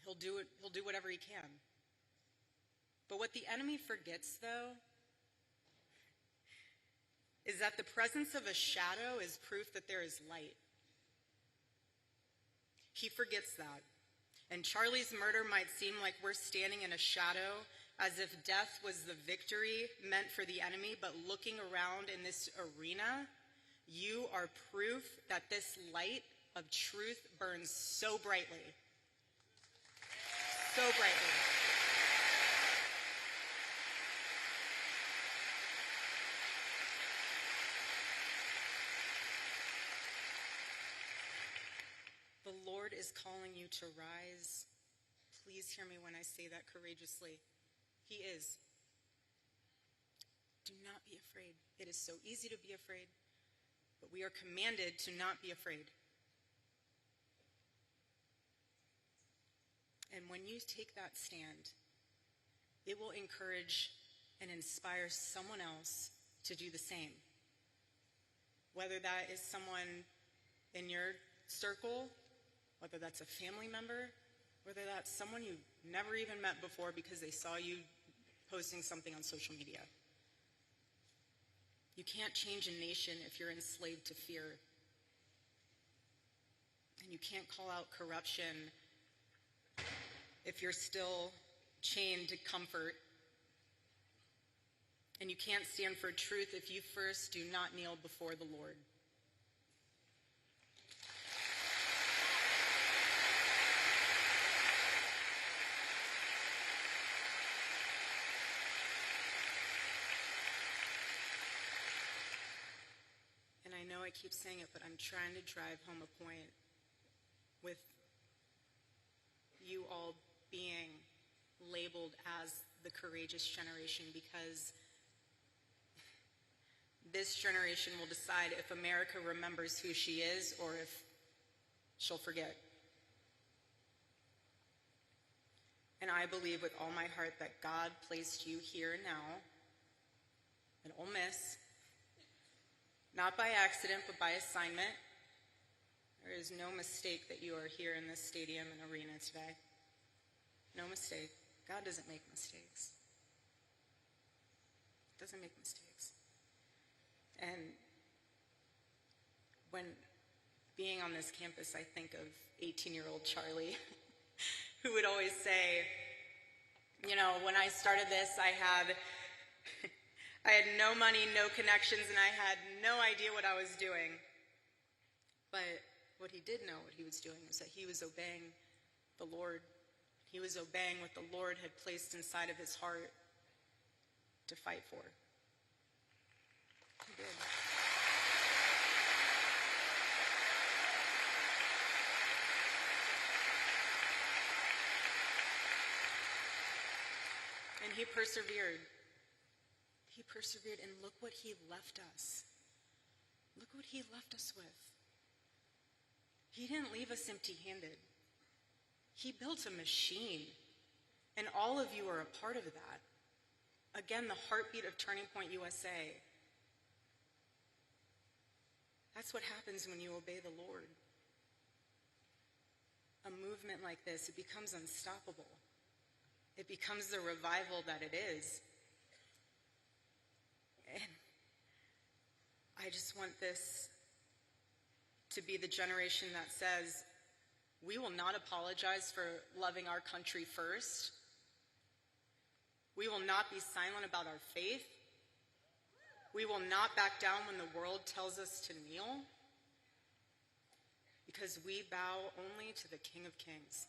he'll do whatever he can. But what the enemy forgets, though, is that the presence of a shadow is proof that there is light. He forgets that. And Charlie's murder might seem like we're standing in a shadow, as if death was the victory meant for the enemy, but looking around in this arena, you are proof that this light of truth burns so brightly. So brightly. The Lord is calling you to rise. Please hear me when I say that courageously. He is. Do not be afraid. It is so easy to be afraid, but we are commanded to not be afraid. And when you take that stand, it will encourage and inspire someone else to do the same. Whether that is someone in your circle, whether that's a family member, whether that's someone you've never even met before because they saw you posting something on social media. You can't change a nation if you're enslaved to fear. And you can't call out corruption if you're still chained to comfort. And you can't stand for truth if you first do not kneel before the Lord. And I know I keep saying it, but I'm trying to drive home a point with you all being labeled as the courageous generation, because this generation will decide if America remembers who she is or if she'll forget. And I believe with all my heart that God placed you here now in Ole Miss, not by accident, but by assignment. There is no mistake that you are here in this stadium and arena today. No mistake. God doesn't make mistakes. Doesn't make mistakes. And when being on this campus, I think of 18-year-old Charlie, who would always say, you know, when I started this, I had no money, no connections, and I had no idea what I was doing. But what he did know what he was doing was that he was obeying the Lord. He was obeying what the Lord had placed inside of his heart to fight for. He did. And he persevered. He persevered, and look what he left us. Look what he left us with. He didn't leave us empty-handed. He built a machine, and all of you are a part of that. Again, the heartbeat of Turning Point USA. That's what happens when you obey the Lord. A movement like this, it becomes unstoppable. It becomes the revival that it is. And I just want this to be the generation that says, we will not apologize for loving our country first. We will not be silent about our faith. We will not back down when the world tells us to kneel, because we bow only to the King of Kings.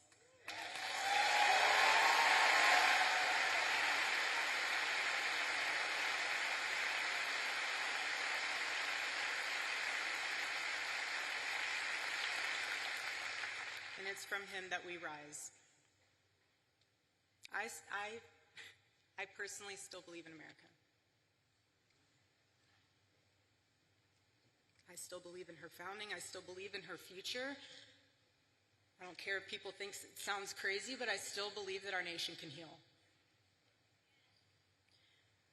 And it's from him that we rise. I personally still believe in America. I still believe in her founding. I still believe in her future. I don't care if people think it sounds crazy, but I still believe that our nation can heal.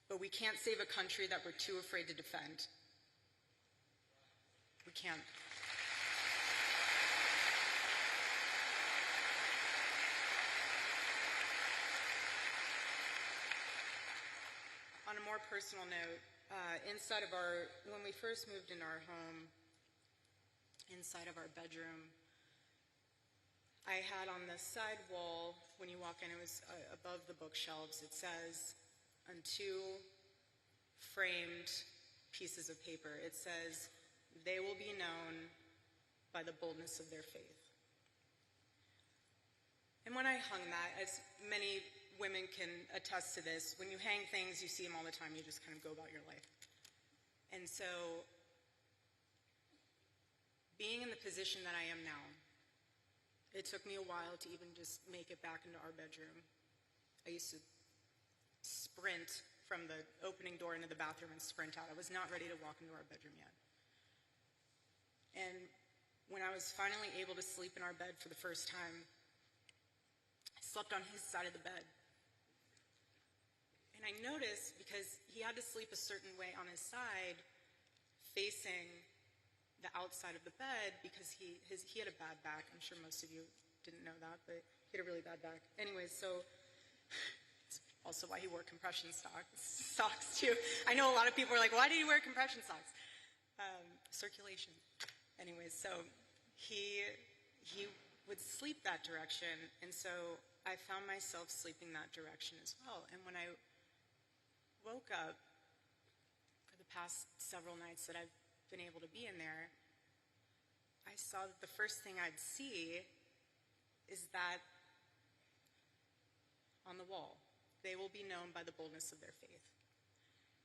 But we can't save a country that we're too afraid to defend. We can't. On a more personal note, when we first moved in our home, inside of our bedroom, I had on the side wall, when you walk in, it was above the bookshelves, it says, on two framed pieces of paper, it says, "They will be known by the boldness of their faith." And when I hung that, as many women can attest to this, when you hang things, you see them all the time, you just kind of go about your life. And so, being in the position that I am now, it took me a while to even just make it back into our bedroom. I used to sprint from the opening door into the bathroom and sprint out. I was not ready to walk into our bedroom yet. And when I was finally able to sleep in our bed for the first time, I slept on his side of the bed. And I noticed, because he had to sleep a certain way on his side, facing the outside of the bed, because he had a bad back. I'm sure most of you didn't know that, but he had a really bad back. Anyways, so it's also why he wore compression socks too. I know a lot of people are like, why do you wear compression socks? Circulation. Anyways, so he would sleep that direction, and so I found myself sleeping that direction as well. And when I woke up for the past several nights that I've been able to be in there, I saw that the first thing I'd see is that on the wall, they will be known by the boldness of their faith.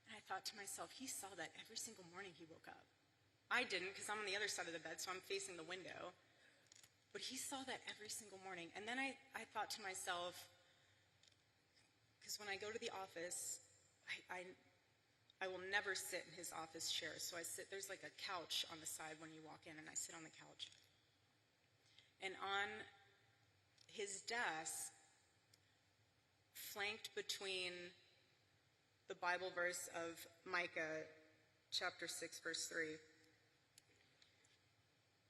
And I thought to myself, he saw that every single morning he woke up. I didn't, because I'm on the other side of the bed, so I'm facing the window. But he saw that every single morning. And then I thought to myself, because when I go to the office, I will never sit in his office chair. So I sit, there's like a couch on the side when you walk in, and I sit on the couch. And on his desk, flanked between the Bible verse of Micah chapter 6, verse 3,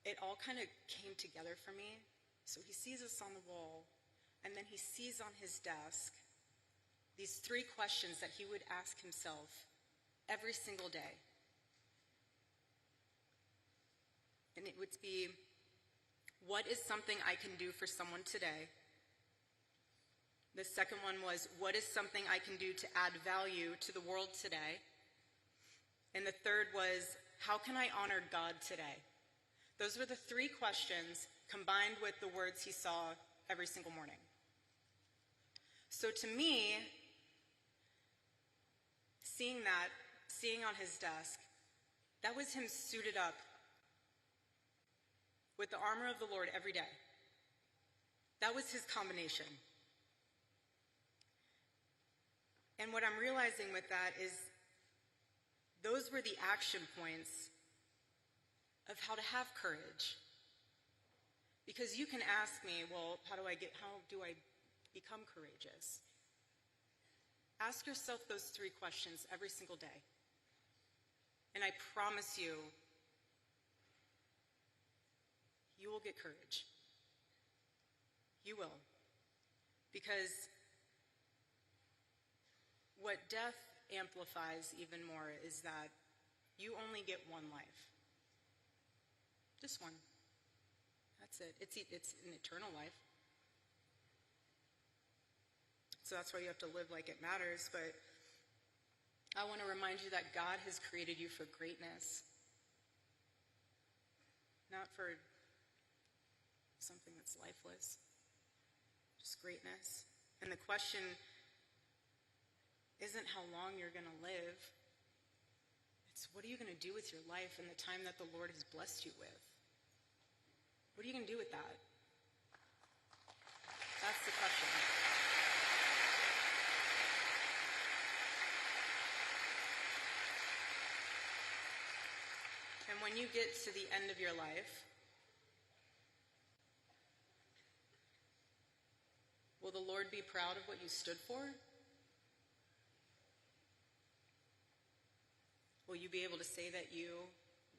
it all kind of came together for me. So he sees us on the wall, and then he sees on his desk these 3 questions that he would ask himself every single day. And it would be, what is something I can do for someone today? The second one was, what is something I can do to add value to the world today? And the third was, how can I honor God today? Those were the 3 questions combined with the words he saw every single morning. So to me, seeing on his desk, that was him suited up with the armor of the Lord every day. That was his combination. And what I'm realizing with that is those were the action points of how to have courage. Because you can ask me, well, how do I become courageous? Ask yourself those 3 questions every single day. And I promise you, you will get courage. You will. Because what death amplifies even more is that you only get one life. Just one. That's it. It's an eternal life. So that's why you have to live like it matters. But I want to remind you that God has created you for greatness, not for something that's lifeless, just greatness. And the question isn't how long you're going to live. It's what are you going to do with your life in the time that the Lord has blessed you with? What are you going to do with that? That's the question. And when you get to the end of your life, will the Lord be proud of what you stood for? Will you be able to say that you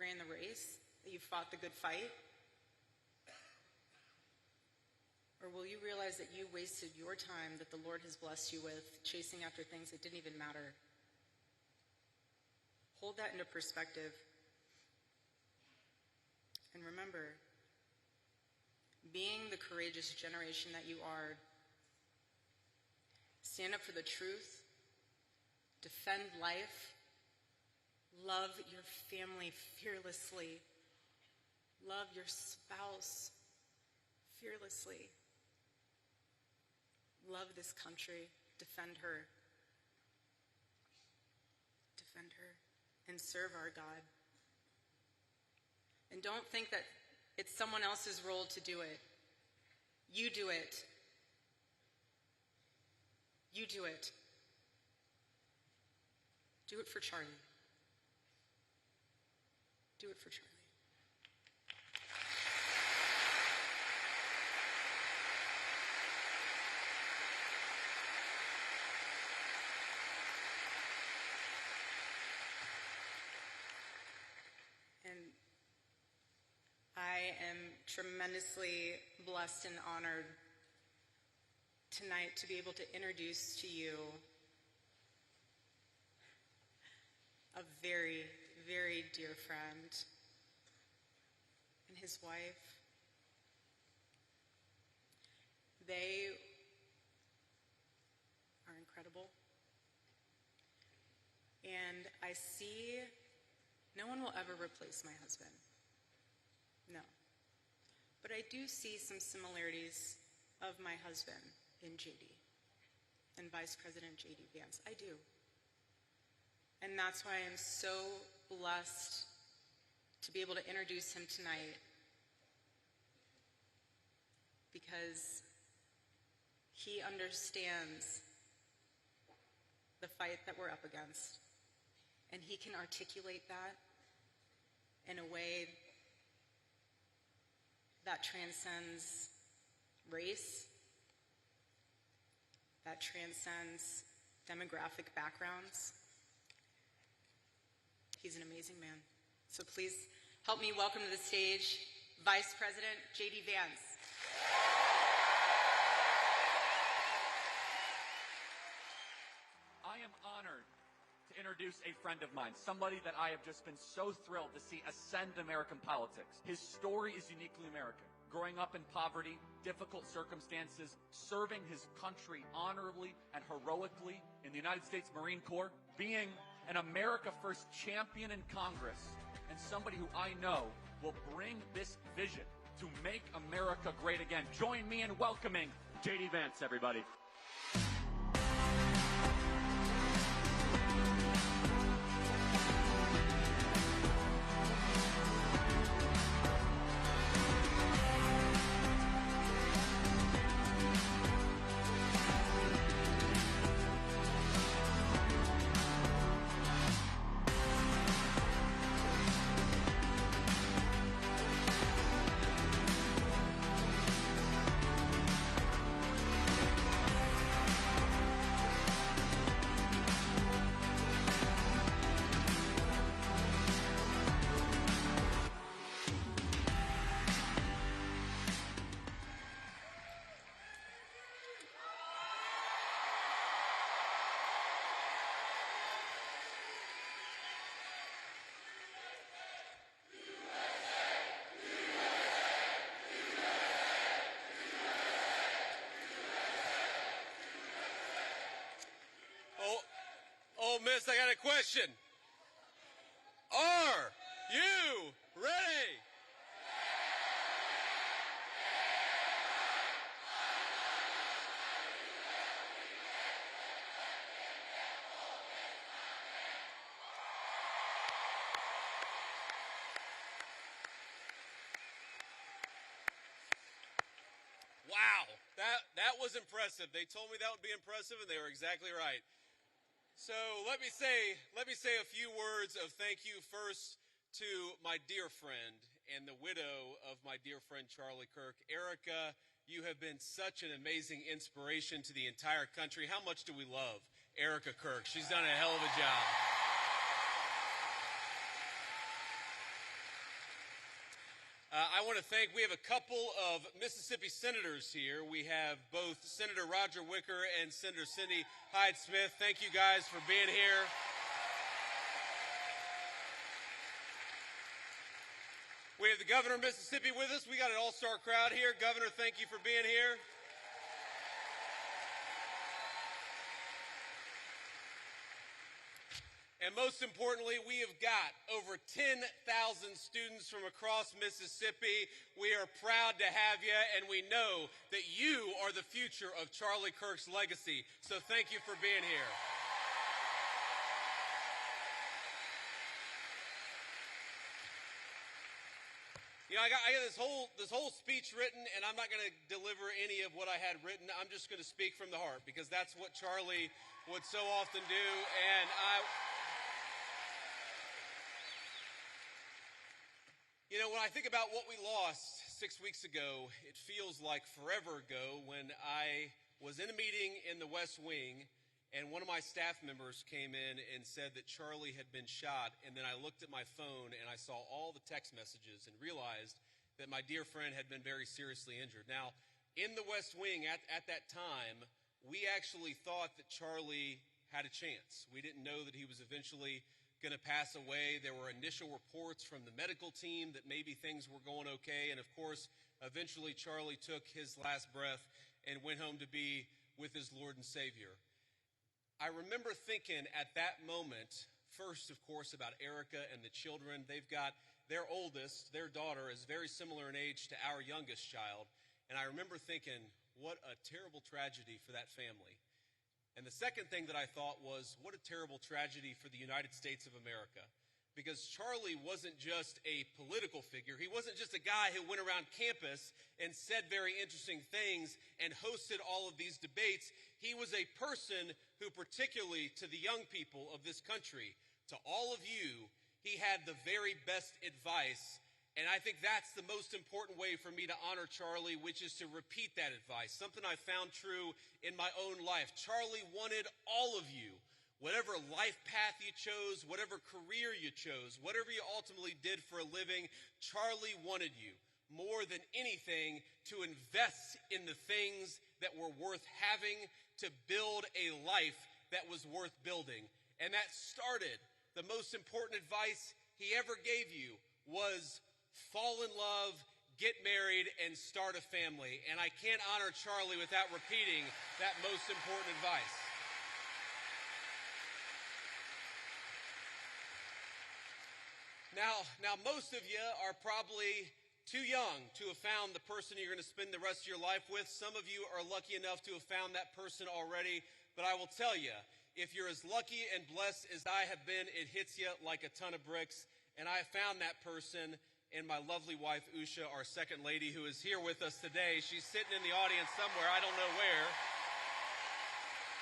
ran the race, that you fought the good fight? Or will you realize that you wasted your time that the Lord has blessed you with chasing after things that didn't even matter? Hold that into perspective. And remember, being the courageous generation that you are, stand up for the truth, defend life, love your family fearlessly, love your spouse fearlessly, love this country, defend her, and serve our God. And don't think that it's someone else's role to do it. You do it. You do it. Do it for Charlie. Do it for Charlie. And I am tremendously blessed and honored tonight to be able to introduce to you a very, very dear friend and his wife. They incredible. And I see no one will ever replace my husband. No. But I do see some similarities of my husband in JD and Vice President JD Vance. I do. And that's why I'm so blessed to be able to introduce him tonight, because he understands the fight that we're up against, and he can articulate that in a way that transcends race, that transcends demographic backgrounds. He's an amazing man. So please help me welcome to the stage Vice President JD Vance. I am honored to introduce a friend of mine, somebody that I have just been so thrilled to see ascend American politics. His story is uniquely American. Growing up in poverty, difficult circumstances, serving his country honorably and heroically in the United States Marine Corps, being an America First champion in Congress, and somebody who I know will bring this vision to make America great again. Join me in welcoming JD Vance, everybody. Oh, Miss, I got a question. Are you ready? Wow, that was impressive. They told me that would be impressive, and they were exactly right. So let me say a few words of thank you first to my dear friend and the widow of my dear friend Charlie Kirk. Erica, you have been such an amazing inspiration to the entire country. How much do we love Erica Kirk? She's done a hell of a job. I want to thank, we have a couple of Mississippi senators here. We have both Senator Roger Wicker and Senator Cindy Hyde-Smith. Thank you guys for being here. We have the governor of Mississippi with us. We got an all-star crowd here. Governor, thank you for being here. And most importantly, we have got over 10,000 students from across Mississippi. We are proud to have you, and we know that you are the future of Charlie Kirk's legacy. So thank you for being here. You know, I got this whole speech written, and I'm not going to deliver any of what I had written. I'm just going to speak from the heart, because that's what Charlie would so often do. And you know, when I think about what we lost 6 weeks ago, it feels like forever ago when I was in a meeting in the West Wing, and one of my staff members came in and said that Charlie had been shot, and then I looked at my phone and I saw all the text messages and realized that my dear friend had been very seriously injured. Now, in the West Wing at that time, we actually thought that Charlie had a chance. We didn't know that he was eventually going to pass away. There were initial reports from the medical team that maybe things were going okay. And of course, eventually Charlie took his last breath and went home to be with his Lord and Savior. I remember thinking at that moment, first, of course, about Erica and the children. They've got their oldest, their daughter, is very similar in age to our youngest child. And I remember thinking, what a terrible tragedy for that family. And the second thing that I thought was, what a terrible tragedy for the United States of America. Because Charlie wasn't just a political figure. He wasn't just a guy who went around campus and said very interesting things and hosted all of these debates. He was a person who, particularly to the young people of this country, to all of you, he had the very best advice. And I think that's the most important way for me to honor Charlie, which is to repeat that advice, something I found true in my own life. Charlie wanted all of you, whatever life path you chose, whatever career you chose, whatever you ultimately did for a living, Charlie wanted you more than anything to invest in the things that were worth having, to build a life that was worth building. And that started, the most important advice he ever gave you was fall in love, get married, and start a family. And I can't honor Charlie without repeating that most important advice. Now, most of you are probably too young to have found the person you're going to spend the rest of your life with. Some of you are lucky enough to have found that person already. But I will tell you, if you're as lucky and blessed as I have been, it hits you like a ton of bricks. And I found that person in my lovely wife, Usha, our second lady, who is here with us today. She's sitting in the audience somewhere. I don't know where.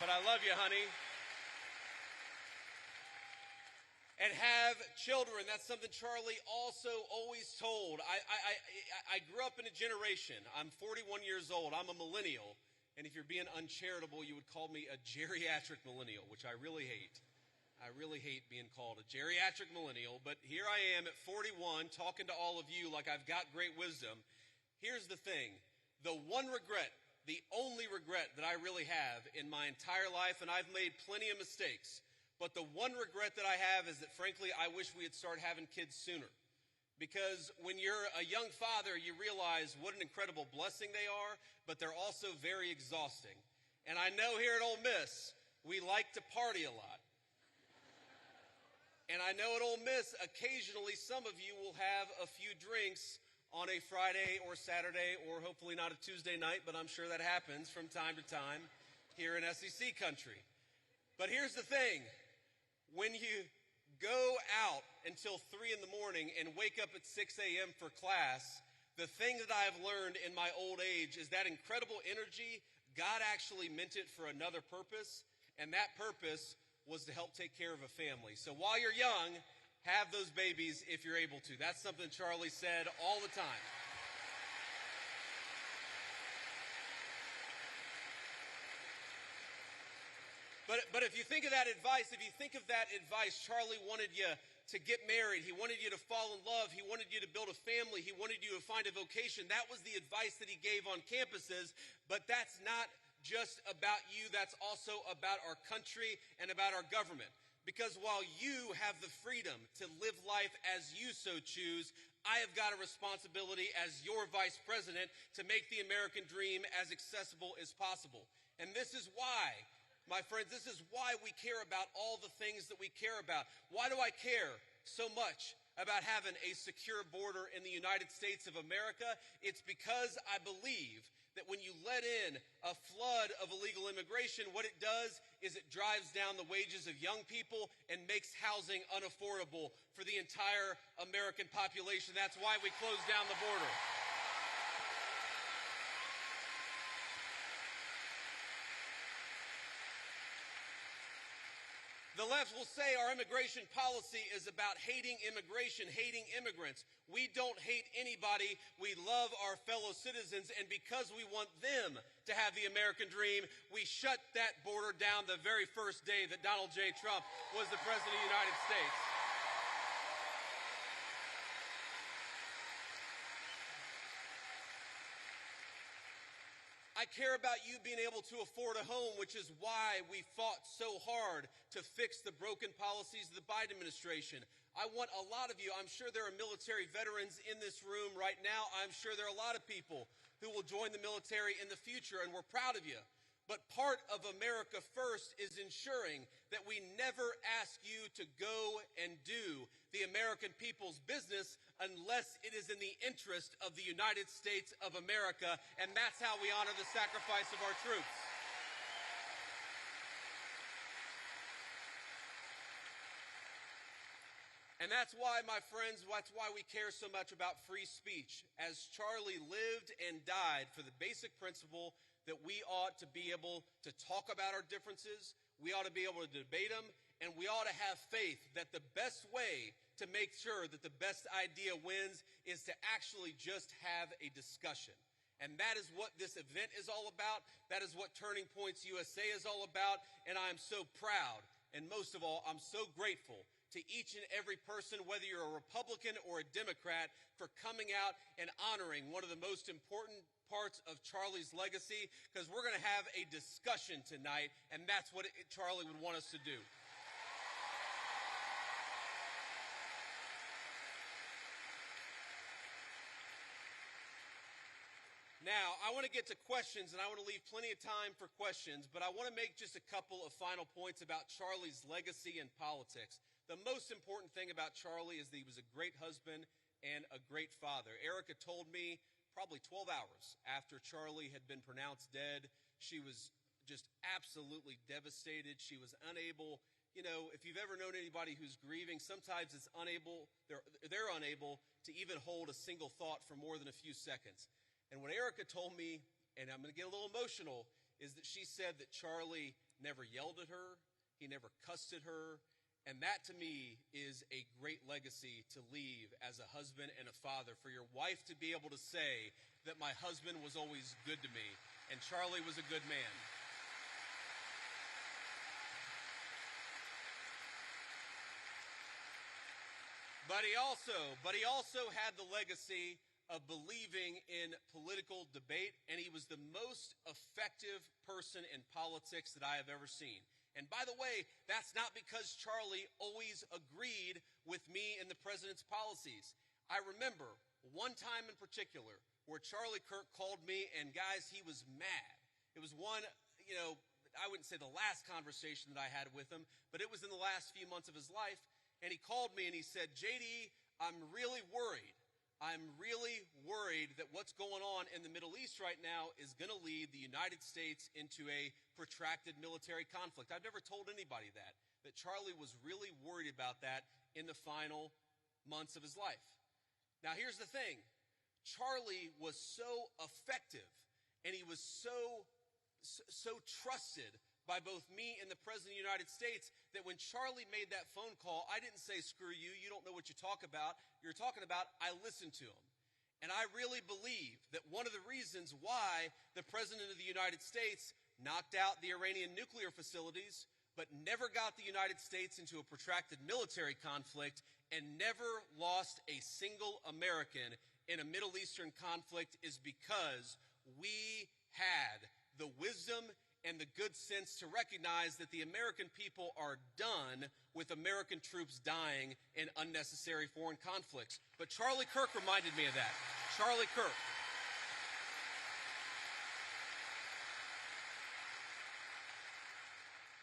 But I love you, honey. And have children. That's something Charlie also always told. I grew up in a generation. I'm 41 years old. I'm a millennial. And if you're being uncharitable, you would call me a geriatric millennial, which I really hate. I really hate being called a geriatric millennial. But here I am at 41 talking to all of you like I've got great wisdom. Here's the thing. The one regret, the only regret that I really have in my entire life, and I've made plenty of mistakes, but the one regret that I have is that, frankly, I wish we had started having kids sooner. Because when you're a young father, you realize what an incredible blessing they are, but they're also very exhausting. And I know here at Ole Miss, we like to party a lot. And I know at Ole Miss, occasionally some of you will have a few drinks on a Friday or Saturday, or hopefully not a Tuesday night, but I'm sure that happens from time to time here in SEC country. But here's the thing. When you go out until 3 in the morning and wake up at 6 a.m. for class, the thing that I have learned in my old age is that incredible energy, God actually meant it for another purpose, and that purpose was to help take care of a family. So while you're young, have those babies if you're able to. That's something Charlie said all the time. But if you think of that advice, Charlie wanted you to get married. He wanted you to fall in love. He wanted you to build a family. He wanted you to find a vocation. That was the advice that he gave on campuses. But that's not just about you. That's also about our country and about our government. Because while you have the freedom to live life as you so choose, I have got a responsibility as your vice president to make the American dream as accessible as possible. And this is why, my friends, this is why we care about all the things that we care about. Why do I care so much about having a secure border in the United States of America? It's because I believe that when you let in a flood of illegal immigration, what it does is it drives down the wages of young people and makes housing unaffordable for the entire American population. That's why we closed down the border. The left will say our immigration policy is about hating immigration, hating immigrants. We don't hate anybody. We love our fellow citizens, and because we want them to have the American dream, we shut that border down the very first day that Donald J. Trump was the President of the United States. I care about you being able to afford a home, which is why we fought so hard to fix the broken policies of the Biden administration. I want a lot of you, I'm sure there are military veterans in this room right now. I'm sure there are a lot of people who will join the military in the future, and we're proud of you. But part of America First is ensuring that we never ask you to go and do the American people's business unless it is in the interest of the United States of America, and that's how we honor the sacrifice of our troops. And that's why, my friends, that's why we care so much about free speech, as Charlie lived and died for the basic principle that we ought to be able to talk about our differences, we ought to be able to debate them, and we ought to have faith that the best way to make sure that the best idea wins is to actually just have a discussion. And that is what this event is all about. That is what Turning Points USA is all about. And I am so proud, and most of all, I'm so grateful to each and every person, whether you're a Republican or a Democrat, for coming out and honoring one of the most important parts of Charlie's legacy, because we're going to have a discussion tonight, and that's what Charlie would want us to do. Now, I want to get to questions, and I want to leave plenty of time for questions, but I want to make just a couple of final points about Charlie's legacy in politics. The most important thing about Charlie is that he was a great husband and a great father. Erica told me probably 12 hours after Charlie had been pronounced dead, she was just absolutely devastated. She was unable, you know, if you've ever known anybody who's grieving, sometimes it's unable, they're unable to even hold a single thought for more than a few seconds. And what Erica told me, and I'm going to get a little emotional, is that she said that Charlie never yelled at her, he never cussed at her, and that to me is a great legacy to leave as a husband and a father, for your wife to be able to say that my husband was always good to me, and Charlie was a good man. But he also had the legacy of believing in political debate, and he was the most effective person in politics that I have ever seen. And by the way, that's not because Charlie always agreed with me and the president's policies. I remember one time in particular where Charlie Kirk called me, and guys, he was mad. It was one, you know, I wouldn't say the last conversation that I had with him, but it was in the last few months of his life. And he called me and he said, JD, I'm really worried. I'm really worried that what's going on in the Middle East right now is going to lead the United States into a protracted military conflict. I've never told anybody that Charlie was really worried about that in the final months of his life. Now, here's the thing. Charlie was so effective, and he was so trusted by both me and the President of the United States that when Charlie made that phone call, I didn't say, screw you, you don't know what you're talking about. I listened to him. And I really believe that one of the reasons why the President of the United States knocked out the Iranian nuclear facilities, but never got the United States into a protracted military conflict and never lost a single American in a Middle Eastern conflict is because we had the wisdom and the good sense to recognize that the American people are done with American troops dying in unnecessary foreign conflicts. But Charlie Kirk reminded me of that. Charlie Kirk.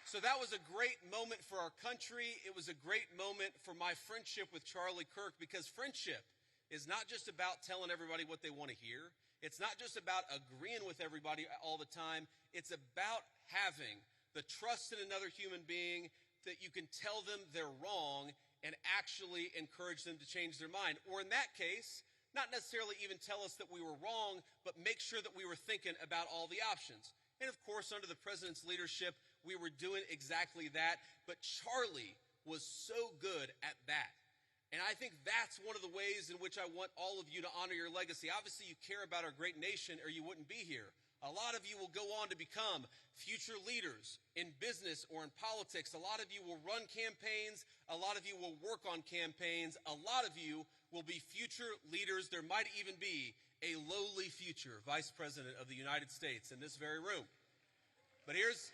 So that was a great moment for our country. It was a great moment for my friendship with Charlie Kirk, because friendship is not just about telling everybody what they want to hear. It's not just about agreeing with everybody all the time. It's about having the trust in another human being that you can tell them they're wrong and actually encourage them to change their mind. Or in that case, not necessarily even tell us that we were wrong, but make sure that we were thinking about all the options. And of course, under the president's leadership, we were doing exactly that. But Charlie was so good at that. And I think that's one of the ways in which I want all of you to honor your legacy. Obviously, you care about our great nation or you wouldn't be here. A lot of you will go on to become future leaders in business or in politics. A lot of you will run campaigns. A lot of you will work on campaigns. A lot of you will be future leaders. There might even be a lowly future vice president of the United States in this very room. But here's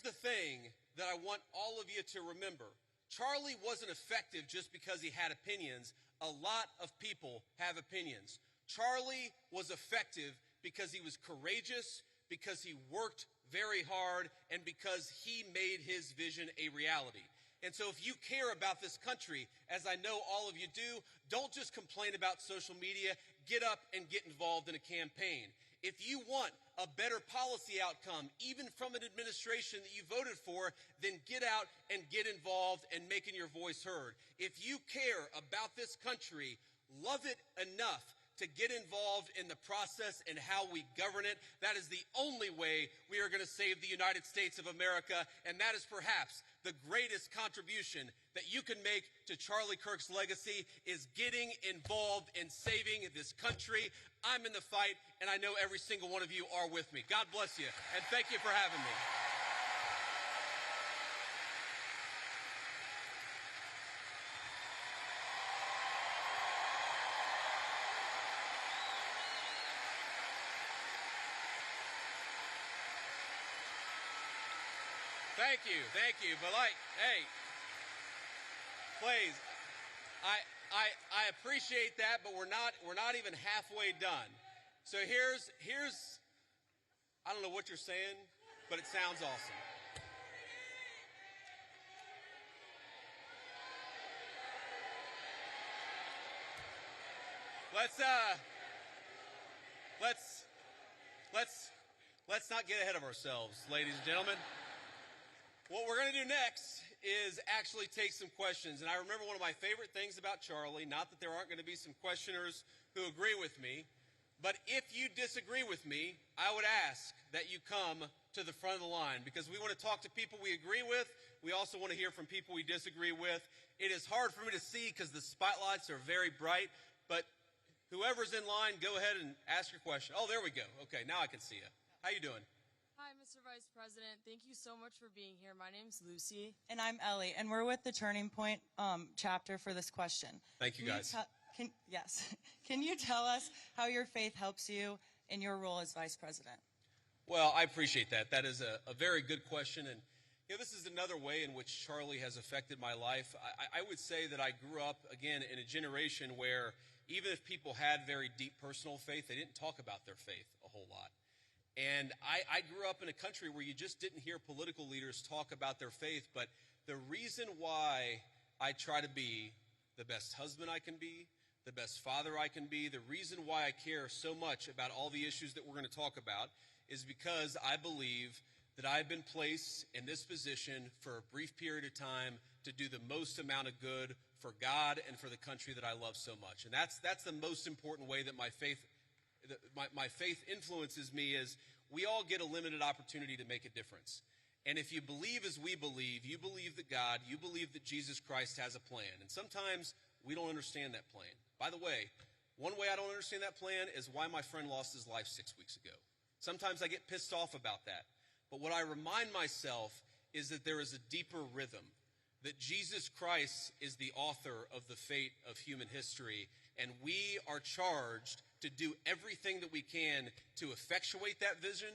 the thing that I want all of you to remember. Charlie wasn't effective just because he had opinions. A lot of people have opinions. Charlie was effective because he was courageous, because he worked very hard, and because he made his vision a reality. And so if you care about this country, as I know all of you do, don't just complain about social media. Get up and get involved in a campaign. If you want a better policy outcome, even from an administration that you voted for, then get out and get involved and making your voice heard. If you care about this country, love it enough to get involved in the process and how we govern it. That is the only way we are going to save the United States of America, and that is perhaps the greatest contribution that you can make to Charlie Kirk's legacy is getting involved in saving this country. I'm in the fight, and I know every single one of you are with me. God bless you, and thank you for having me. Thank you. But hey, please, I appreciate that, but we're not even halfway done. So here's I don't know what you're saying, but it sounds awesome. Let's not get ahead of ourselves, ladies and gentlemen. What we're going to do next is actually take some questions. And I remember one of my favorite things about Charlie, not that there aren't going to be some questioners who agree with me, but if you disagree with me, I would ask that you come to the front of the line, because we want to talk to people we agree with. We also want to hear from people we disagree with. It is hard for me to see because the spotlights are very bright, but whoever's in line, go ahead and ask your question. Oh, there we go. Okay, now I can see you. How you doing? Hi, Mr. Vice President. Thank you so much for being here. My name's Lucy. And I'm Ellie, and we're with the Turning Point chapter for this question. Thank you, guys. Yes. Can you tell us how your faith helps you in your role as Vice President? Well, I appreciate that. That is a very good question. And this is another way in which Charlie has affected my life. I would say that I grew up, again, in a generation where even if people had very deep personal faith, they didn't talk about their faith a whole lot. And I grew up in a country where you just didn't hear political leaders talk about their faith. But the reason why I try to be the best husband I can be, the best father I can be, the reason why I care so much about all the issues that we're going to talk about is because I believe that I've been placed in this position for a brief period of time to do the most amount of good for God and for the country that I love so much. And that's the most important way that my faith influences me. Is we all get a limited opportunity to make a difference. And if you believe as we believe, you believe that God, you believe that Jesus Christ has a plan. And sometimes we don't understand that plan. By the way, one way I don't understand that plan is why my friend lost his life 6 weeks ago. Sometimes I get pissed off about that. But what I remind myself is that there is a deeper rhythm, that Jesus Christ is the author of the fate of human history, and we are charged to do everything that we can to effectuate that vision,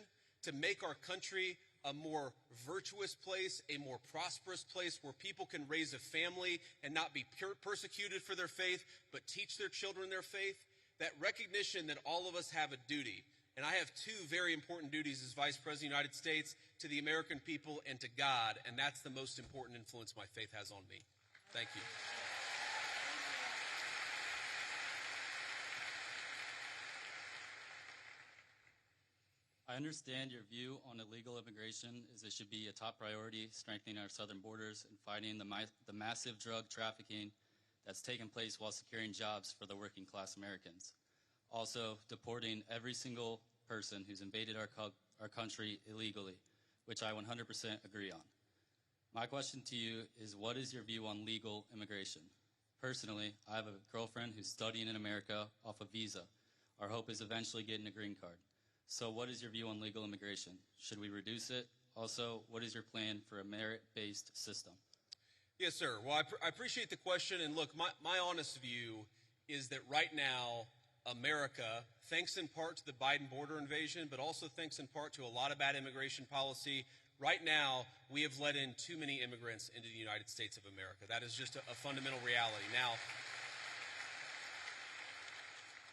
to make our country a more virtuous place, a more prosperous place where people can raise a family and not be persecuted for their faith, but teach their children their faith. That recognition that all of us have a duty. And I have two very important duties as Vice President of the United States, to the American people and to God, and that's the most important influence my faith has on me. Thank you. I understand your view on illegal immigration is it should be a top priority, strengthening our southern borders and fighting the massive drug trafficking that's taken place while securing jobs for the working class Americans. Also, deporting every single person who's invaded our country illegally, which I 100% agree on. My question to you is, what is your view on legal immigration? Personally, I have a girlfriend who's studying in America off a visa. Our hope is eventually getting a green card. So what is your view on legal immigration? Should we reduce it? Also, what is your plan for a merit-based system? Yes, sir. Well, I appreciate the question. And look, my honest view is that right now, America, thanks in part to the Biden border invasion, but also thanks in part to a lot of bad immigration policy, right now, we have let in too many immigrants into the United States of America. That is just a fundamental reality.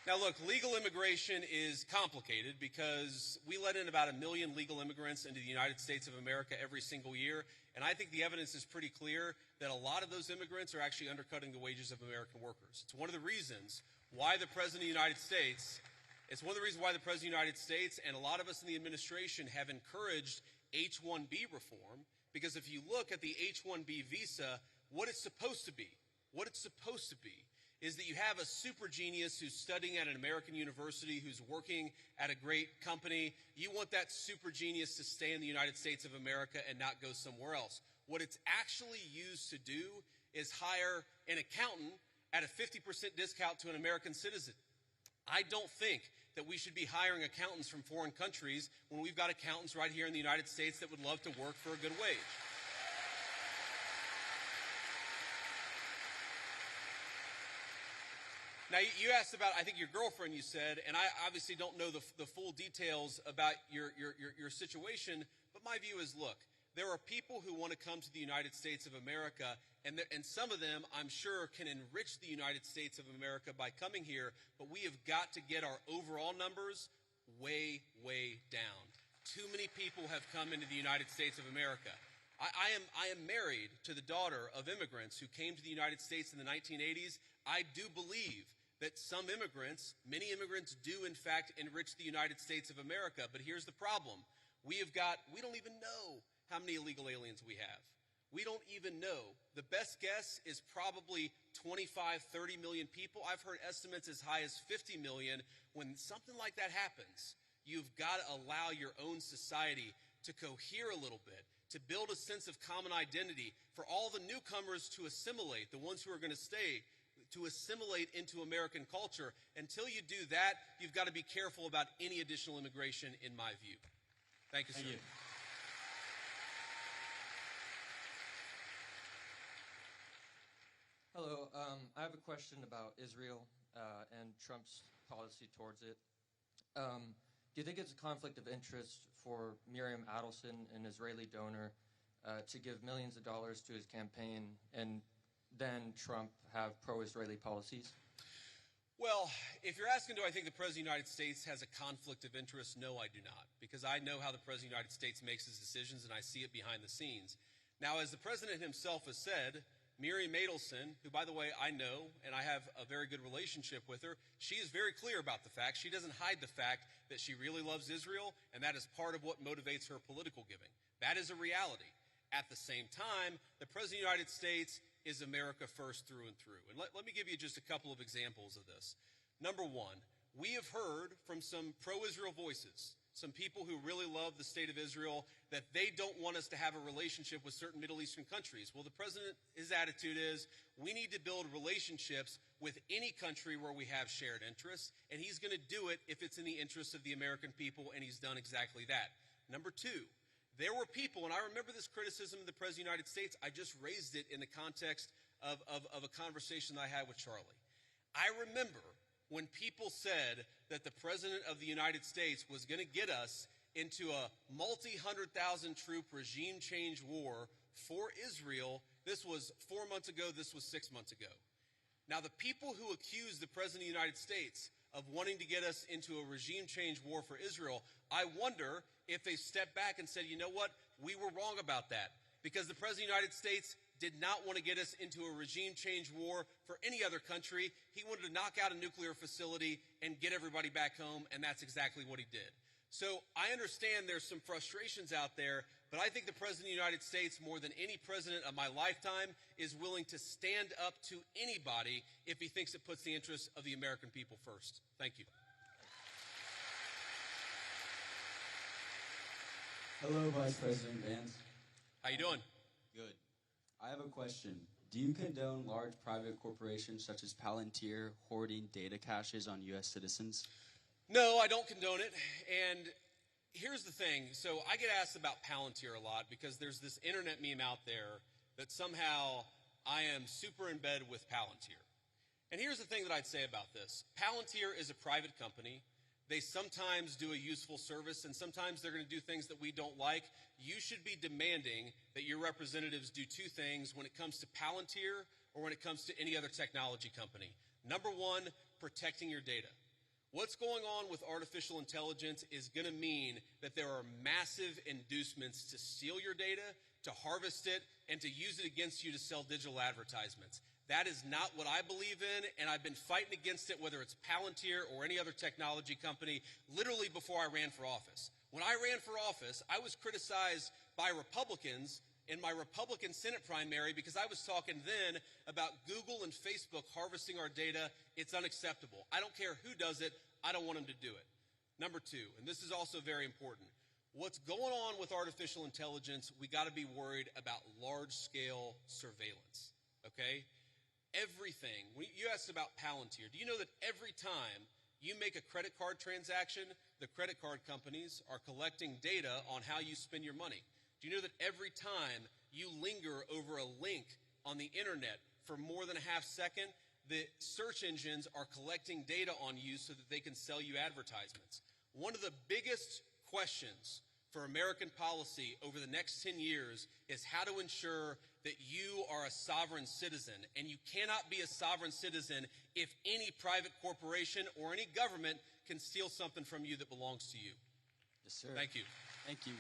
Now, look, legal immigration is complicated because we let in about 1 million legal immigrants into the United States of America every single year, and I think the evidence is pretty clear that a lot of those immigrants are actually undercutting the wages of American workers. It's one of the reasons why the President of the United States, and a lot of us in the administration have encouraged H-1B reform, because if you look at the H-1B visa, what it's supposed to be is that you have a super genius who's studying at an American university, who's working at a great company. You want that super genius to stay in the United States of America and not go somewhere else. What it's actually used to do is hire an accountant at a 50% discount to an American citizen. I don't think that we should be hiring accountants from foreign countries when we've got accountants right here in the United States that would love to work for a good wage. Now, you asked about, I think, your girlfriend, you said, and I obviously don't know the full details about your situation, but my view is, look, there are people who want to come to the United States of America, and some of them, I'm sure, can enrich the United States of America by coming here, but we have got to get our overall numbers way, way down. Too many people have come into the United States of America. I am married to the daughter of immigrants who came to the United States in the 1980s. I do believe that some immigrants, many immigrants do in fact enrich the United States of America, but here's the problem. We don't even know how many illegal aliens we have. We don't even know. The best guess is probably 25, 30 million people. I've heard estimates as high as 50 million. When something like that happens, you've got to allow your own society to cohere a little bit, to build a sense of common identity, for all the newcomers to assimilate, the ones who are going to stay, to assimilate into American culture. Until you do that, you've got to be careful about any additional immigration, in my view. Thank you, sir. Thank you. Hello, I have a question about Israel and Trump's policy towards it. Do you think it's a conflict of interest for Miriam Adelson, an Israeli donor, to give millions of dollars to his campaign, and then Trump have pro-Israeli policies? Well, if you're asking, do I think the President of the United States has a conflict of interest? No, I do not, because I know how the President of the United States makes his decisions, and I see it behind the scenes. Now, as the President himself has said, Miriam Adelson, who, by the way, I know, and I have a very good relationship with her, she is very clear about the fact. She doesn't hide the fact that she really loves Israel, and that is part of what motivates her political giving. That is a reality. At the same time, the President of the United States is America first through and through. And let me give you just a couple of examples of this. Number one, we have heard from some pro-Israel voices, some people who really love the state of Israel, that they don't want us to have a relationship with certain Middle Eastern countries. Well, the president, his attitude is, we need to build relationships with any country where we have shared interests, and he's going to do it if it's in the interests of the American people, and he's done exactly that. Number two, there were people, and I remember this criticism of the President of the United States, I just raised it in the context of a conversation that I had with Charlie. I remember when people said that the President of the United States was going to get us into a multi-100,000 troop regime change war for Israel. This was 4 months ago, this was 6 months ago. Now, the people who accused the President of the United States of wanting to get us into a regime change war for Israel, I wonder if they stepped back and said, you know what, we were wrong about that, because the President of the United States did not want to get us into a regime change war for any other country. He wanted to knock out a nuclear facility and get everybody back home, and that's exactly what he did. So I understand there's some frustrations out there, but I think the President of the United States, more than any president of my lifetime, is willing to stand up to anybody if he thinks it puts the interests of the American people first. Thank you. Hello, Vice President Vance. How you doing? Good. I have a question. Do you condone large private corporations such as Palantir hoarding data caches on U.S. citizens? No, I don't condone it. And here's the thing. So I get asked about Palantir a lot because there's this internet meme out there that somehow I am super in bed with Palantir. And here's the thing that I'd say about this. Palantir is a private company. They sometimes do a useful service, and sometimes they're going to do things that we don't like. You should be demanding that your representatives do two things when it comes to Palantir or when it comes to any other technology company. Number one, protecting your data. What's going on with artificial intelligence is going to mean that there are massive inducements to steal your data, to harvest it, and to use it against you to sell digital advertisements. That is not what I believe in, and I've been fighting against it, whether it's Palantir or any other technology company, literally before I ran for office. When I ran for office, I was criticized by Republicans in my Republican Senate primary because I was talking then about Google and Facebook harvesting our data. It's unacceptable. I don't care who does it. I don't want them to do it. Number two, and this is also very important, what's going on with artificial intelligence, we got to be worried about large-scale surveillance, okay? Everything. You asked about Palantir. Do you know that every time you make a credit card transaction, the credit card companies are collecting data on how you spend your money? Do you know that every time you linger over a link on the internet for more than a half second, the search engines are collecting data on you so that they can sell you advertisements? One of the biggest questions for American policy over the next 10 years is how to ensure that you are a sovereign citizen. And you cannot be a sovereign citizen if any private corporation or any government can steal something from you that belongs to you. Yes, sir. Thank you. Thank you.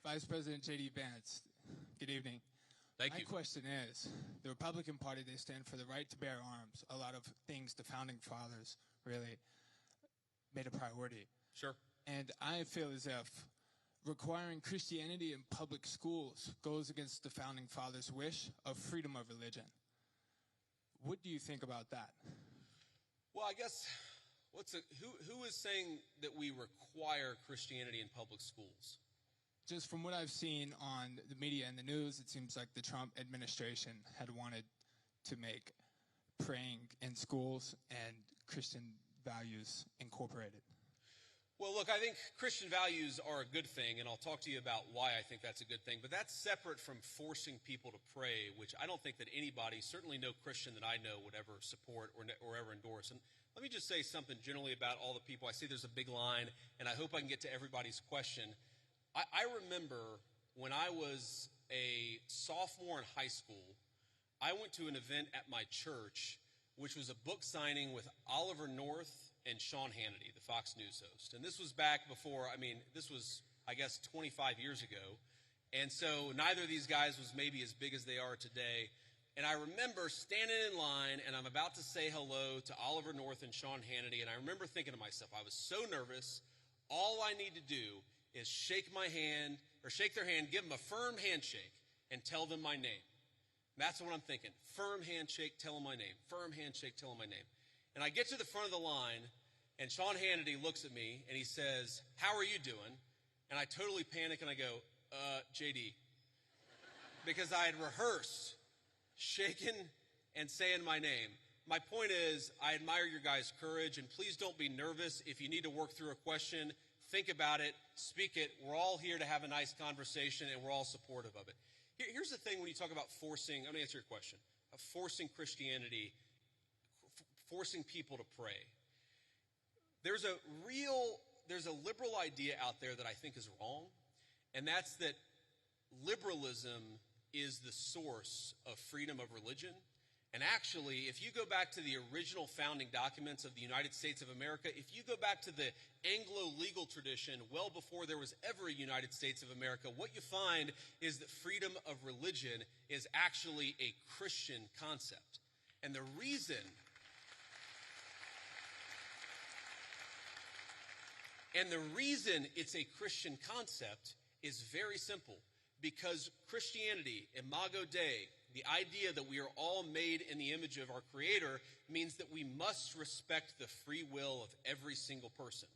Vice President JD Vance, good evening. Thank you. My question is, the Republican Party, they stand for the right to bear arms. A lot of things the founding fathers really made a priority. Sure. And I feel as if requiring Christianity in public schools goes against the founding fathers' wish of freedom of religion. What do you think about that? Well, I guess, who is saying that we require Christianity in public schools? Just from what I've seen on the media and the news, it seems like the Trump administration had wanted to make praying in schools and Christian values incorporated. Well, look, I think Christian values are a good thing, and I'll talk to you about why I think that's a good thing. But that's separate from forcing people to pray, which I don't think that anybody, certainly no Christian that I know, would ever support or ever endorse. And let me just say something generally about all the people. I see there's a big line, and I hope I can get to everybody's question. I remember when I was a sophomore in high school, I went to an event at my church, which was a book signing with Oliver North and Sean Hannity, the Fox News host. And this was back before, this was, I guess, 25 years ago. And so neither of these guys was maybe as big as they are today. And I remember standing in line, and I'm about to say hello to Oliver North and Sean Hannity, and I remember thinking to myself, I was so nervous, all I need to do is shake their hand, give them a firm handshake, and tell them my name. That's what I'm thinking. Firm handshake, tell them my name. Firm handshake, tell them my name. And I get to the front of the line, and Sean Hannity looks at me, and he says, "How are you doing?" And I totally panic, and I go, JD. Because I had rehearsed shaking and saying my name. My point is, I admire your guys' courage, and please don't be nervous. If you need to work through a question, think about it, speak it. We're all here to have a nice conversation, and we're all supportive of it. Here's the thing when you talk about forcing, I'm going to answer your question, forcing Christianity, forcing people to pray. There's a liberal idea out there that I think is wrong, and that's that liberalism is the source of freedom of religion. And actually, if you go back to the original founding documents of the United States of America, if you go back to the Anglo legal tradition well before there was ever a United States of America, what you find is that freedom of religion is actually a Christian concept. And the reason it's a Christian concept is very simple. Because Christianity, Imago Dei, the idea that we are all made in the image of our Creator, means that we must respect the free will of every single person.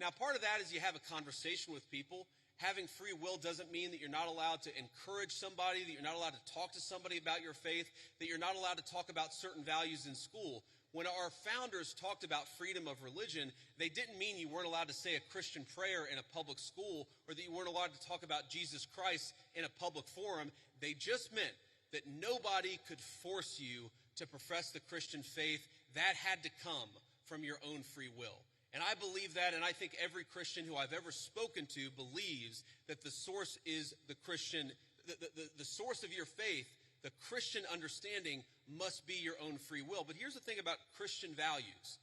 Now, part of that is you have a conversation with people. Having free will doesn't mean that you're not allowed to encourage somebody, that you're not allowed to talk to somebody about your faith, that you're not allowed to talk about certain values in school. When our founders talked about freedom of religion, they didn't mean you weren't allowed to say a Christian prayer in a public school or that you weren't allowed to talk about Jesus Christ in a public forum. They just meant that nobody could force you to profess the Christian faith. That had to come from your own free will. And I believe that, and I think every Christian who I've ever spoken to believes that the source is the Christian, the source of your faith The Christian understanding must be your own free will. But here's the thing about Christian values.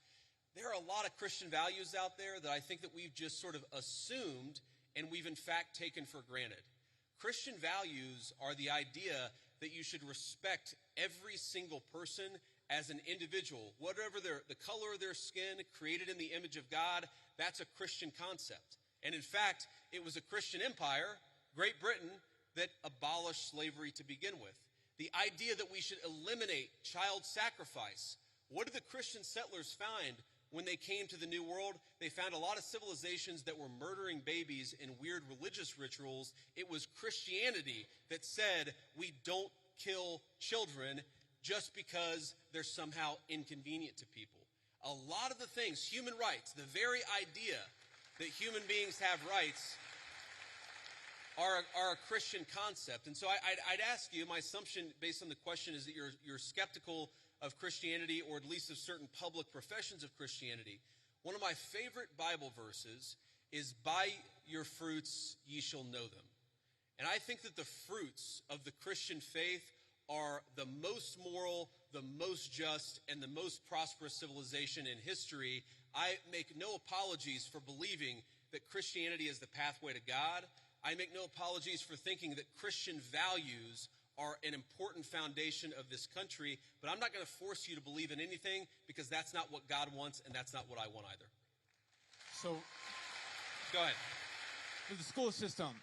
There are a lot of Christian values out there that I think that we've just sort of assumed and we've in fact taken for granted. Christian values are the idea that you should respect every single person as an individual, whatever the color of their skin, created in the image of God. That's a Christian concept. And in fact, it was a Christian empire, Great Britain, that abolished slavery to begin with. The idea that we should eliminate child sacrifice. What did the Christian settlers find when they came to the New World? They found a lot of civilizations that were murdering babies in weird religious rituals. It was Christianity that said we don't kill children just because they're somehow inconvenient to people. A lot of the things, human rights, the very idea that human beings have rights are a Christian concept. And so I'd ask you, my assumption based on the question is that you're skeptical of Christianity, or at least of certain public professions of Christianity. One of my favorite Bible verses is, "By your fruits ye shall know them." And I think that the fruits of the Christian faith are the most moral, the most just, and the most prosperous civilization in history. I make no apologies for believing that Christianity is the pathway to God. I make no apologies for thinking that Christian values are an important foundation of this country, but I'm not going to force you to believe in anything, because that's not what God wants, and that's not what I want either. So, go ahead. For the school system,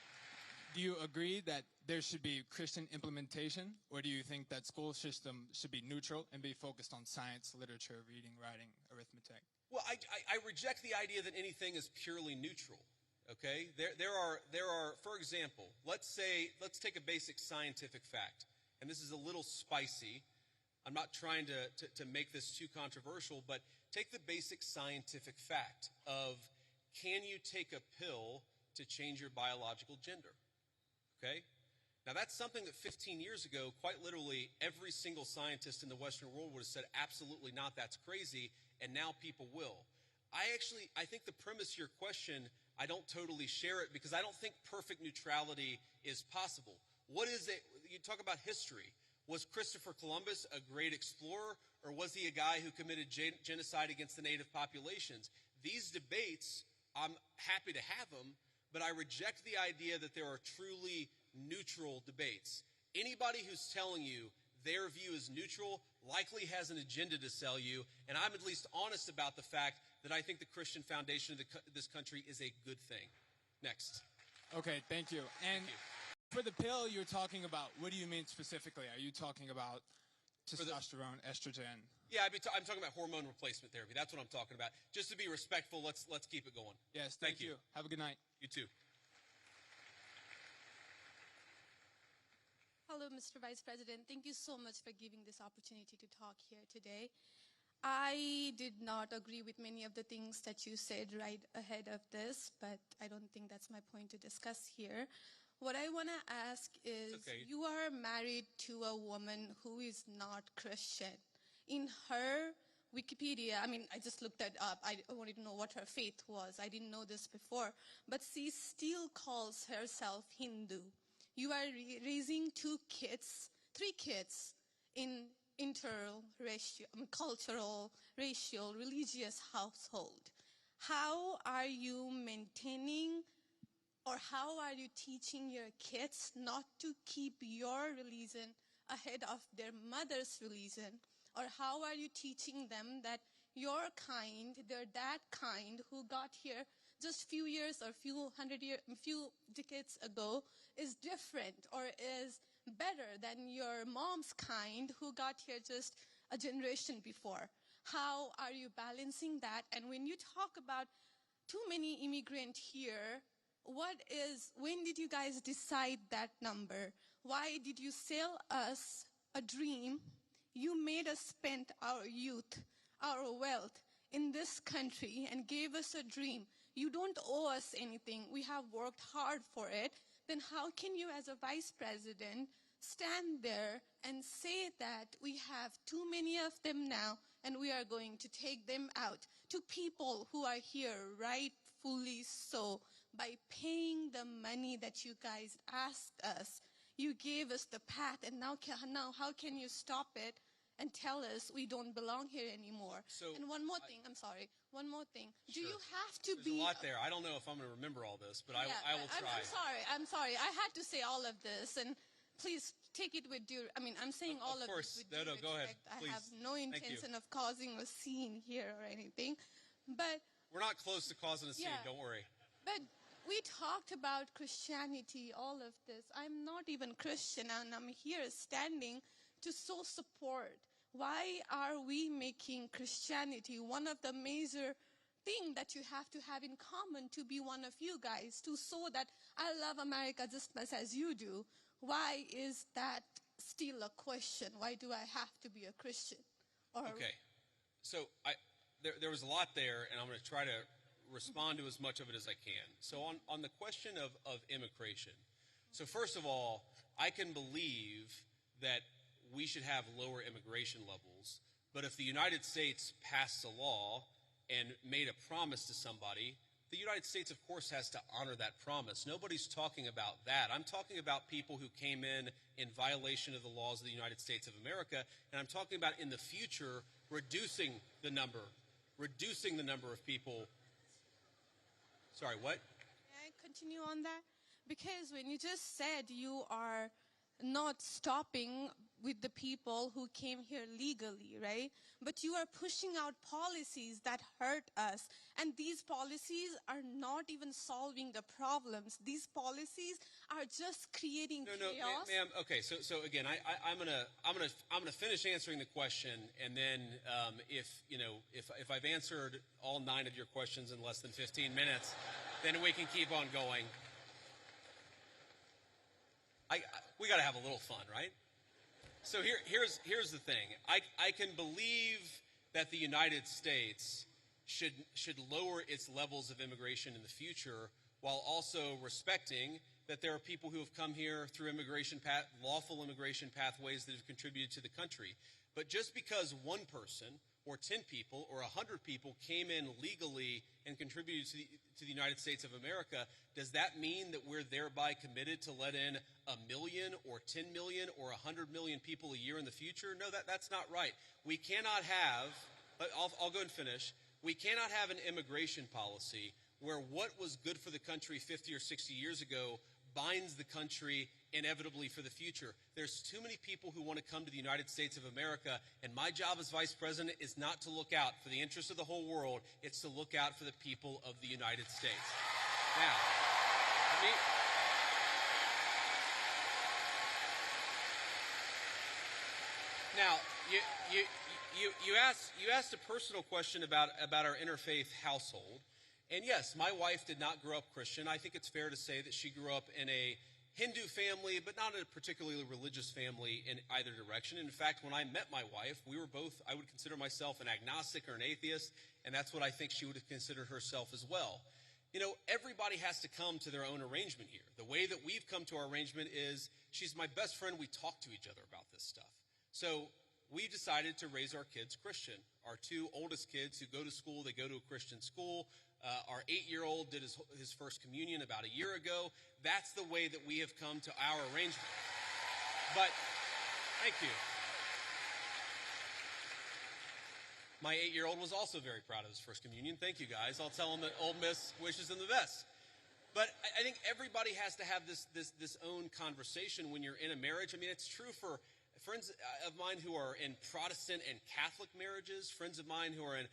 do you agree that there should be Christian implementation, or do you think that school system should be neutral and be focused on science, literature, reading, writing, arithmetic? Well, I reject the idea that anything is purely neutral. Okay, there are, for example, let's take a basic scientific fact, and this is a little spicy. I'm not trying to make this too controversial, but take the basic scientific fact of, can you take a pill to change your biological gender? Okay, now that's something that 15 years ago, quite literally, every single scientist in the Western world would have said, absolutely not, that's crazy, and now people will. I think the premise of your question, I don't totally share it, because I don't think perfect neutrality is possible. What is it? You talk about history. Was Christopher Columbus a great explorer, or was he a guy who committed genocide against the native populations? These debates, I'm happy to have them, but I reject the idea that there are truly neutral debates. Anybody who's telling you their view is neutral likely has an agenda to sell you, and I'm at least honest about the fact that I think the Christian foundation of this country is a good thing. Next. Okay, thank you. And for the pill you're talking about, what do you mean specifically? Are you talking about testosterone, estrogen? Yeah, I'm talking about hormone replacement therapy. That's what I'm talking about. Just to be respectful, let's keep it going. Yes, thank you. Have a good night. You too. Hello, Mr. Vice President. Thank you so much for giving this opportunity to talk here today. I did not agree with many of the things that you said right ahead of this, but I don't think that's my point to discuss here. What I want to ask is, you are married to a woman who is not Christian. In her Wikipedia, I just looked it up. I wanted to know what her faith was. I didn't know this before. But she still calls herself Hindu. You are raising three kids in cultural, racial, religious household. How are you maintaining, or how are you teaching your kids not to keep your religion ahead of their mother's religion? Or how are you teaching them that your kind, they're that kind who got here just few years or few decades ago is different or is better than your mom's kind who got here just a generation before? How are you balancing that? And when you talk about too many immigrants here, when did you guys decide that number? Why did you sell us a dream? You made us spend our youth, our wealth in this country and gave us a dream. You don't owe us anything. We have worked hard for it. Then how can you, as a vice president, stand there and say that we have too many of them now and we are going to take them out to people who are here rightfully so by paying the money that you guys asked us? You gave us the path, and now how can you stop it and tell us we don't belong here anymore? And one more thing, I'm sorry. One more thing. Do you have to There's a lot there. I don't know if I'm going to remember all this, but I will try. I'm sorry. I had to say all of this, and please take it with due. I mean, I'm saying all of this with due respect. Go ahead. Please. I have no intention of causing a scene here or anything, but we're not close to causing a scene. Don't worry. But we talked about Christianity, all of this. I'm not even Christian, and I'm here standing to show support. Why are we making Christianity one of the major things that you have to have in common to be one of you guys, to show that I love America just as much as you do? Why is that still a question? Why do I have to be a Christian? Okay. So there was a lot there, and I'm going to try to respond to as much of it as I can. So on the question of immigration, so first of all, I can believe that we should have lower immigration levels, but if the United States passed a law and made a promise to somebody, the United States, of course, has to honor that promise. Nobody's talking about that. I'm talking about people who came in violation of the laws of the United States of America, and I'm talking about in the future reducing the number of people. Sorry, what? May I continue on that? Because when you just said you are not stopping with the people who came here legally, right? But you are pushing out policies that hurt us. And these policies are not even solving the problems. These policies are just creating chaos. No, ma'am. Okay, so again, I'm gonna finish answering the question, and then if I've answered all 9 of your questions in less than 15 minutes, then we can keep on going. We got to have a little fun, right? So here's the thing. I can believe that the United States should lower its levels of immigration in the future, while also respecting that there are people who have come here through lawful immigration pathways that have contributed to the country. But just because one person or 10 people or 100 people came in legally and contributed to the United States of America, does that mean that we're thereby committed to let in 1 million or 10 million or 100 million people a year in the future? No, that's not right. We cannot have, I'll go and finish, we cannot have an immigration policy where what was good for the country 50 or 60 years ago binds the country inevitably for the future. There's too many people who want to come to the United States of America, and my job as vice president is not to look out for the interests of the whole world, it's to look out for the people of the United States. Now, you asked a personal question about our interfaith household. And yes, my wife did not grow up Christian. I think it's fair to say that she grew up in a Hindu family, but not a particularly religious family in either direction. In fact, when I met my wife, we were both, I would consider myself an agnostic or an atheist, and that's what I think she would have considered herself as well. You know, everybody has to come to their own arrangement here. The way that we've come to our arrangement is she's my best friend. We talk to each other about this stuff. So we decided to raise our kids Christian. Our 2 oldest kids who go to school, they go to a Christian school. Our 8-year-old did his first communion about a year ago. That's the way that we have come to our arrangement. But, thank you. My 8-year-old was also very proud of his first communion. Thank you, guys. I'll tell him that Old Miss wishes him the best. But I think everybody has to have this own conversation when you're in a marriage. I mean, it's true for friends of mine who are in Protestant and Catholic marriages, friends of mine who are in,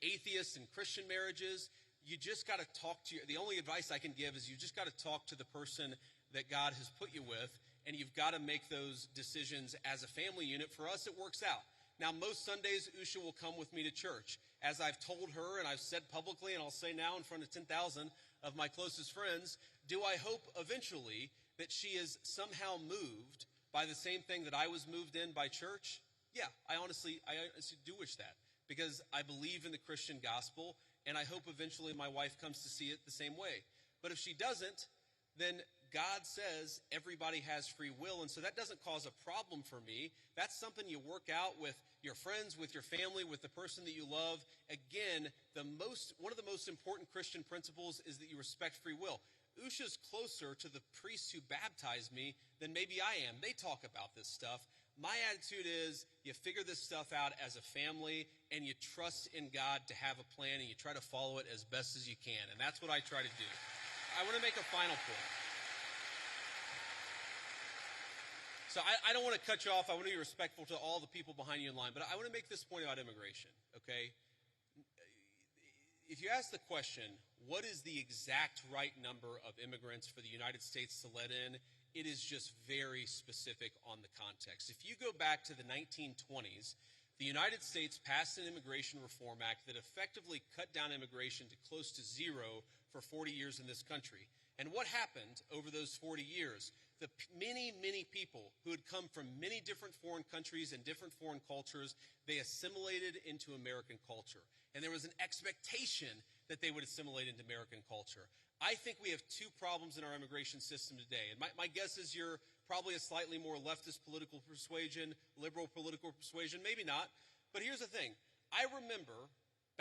atheist and Christian marriages. You just got to talk to the only advice I can give is you just got to talk to the person that God has put you with, and you've got to make those decisions as a family unit. For us, it works out. Now, most Sundays, Usha will come with me to church. As I've told her, and I've said publicly, and I'll say now in front of 10,000 of my closest friends, do I hope eventually that she is somehow moved by the same thing that I was moved in by church? Yeah, I honestly do wish that, because I believe in the Christian gospel, and I hope eventually my wife comes to see it the same way. But if she doesn't, then God says everybody has free will, and so that doesn't cause a problem for me. That's something you work out with your friends, with your family, with the person that you love. Again, one of the most important Christian principles is that you respect free will. Usha's closer to the priests who baptized me than maybe I am. They talk about this stuff. My attitude is you figure this stuff out as a family and you trust in God to have a plan and you try to follow it as best as you can. And that's what I try to do. I want to make a final point. So I don't want to cut you off. I want to be respectful to all the people behind you in line. But I want to make this point about immigration, okay? If you ask the question, what is the exact right number of immigrants for the United States to let in, it is just very specific on the context. If you go back to the 1920s, the United States passed an Immigration Reform Act that effectively cut down immigration to close to zero for 40 years in this country. And what happened over those 40 years? The many, many people who had come from many different foreign countries and different foreign cultures, they assimilated into American culture. And there was an expectation that they would assimilate into American culture. I think we have two problems in our immigration system today. And my guess is you're probably a slightly more leftist political persuasion, liberal political persuasion, maybe not. But here's the thing. I remember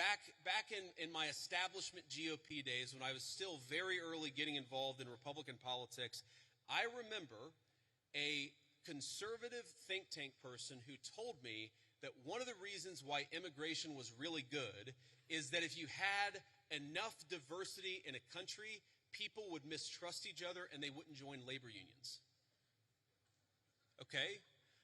back in my establishment GOP days when I was still very early getting involved in Republican politics, I remember a conservative think tank person who told me that one of the reasons why immigration was really good is that if you had enough diversity in a country, people would mistrust each other and they wouldn't join labor unions. Okay?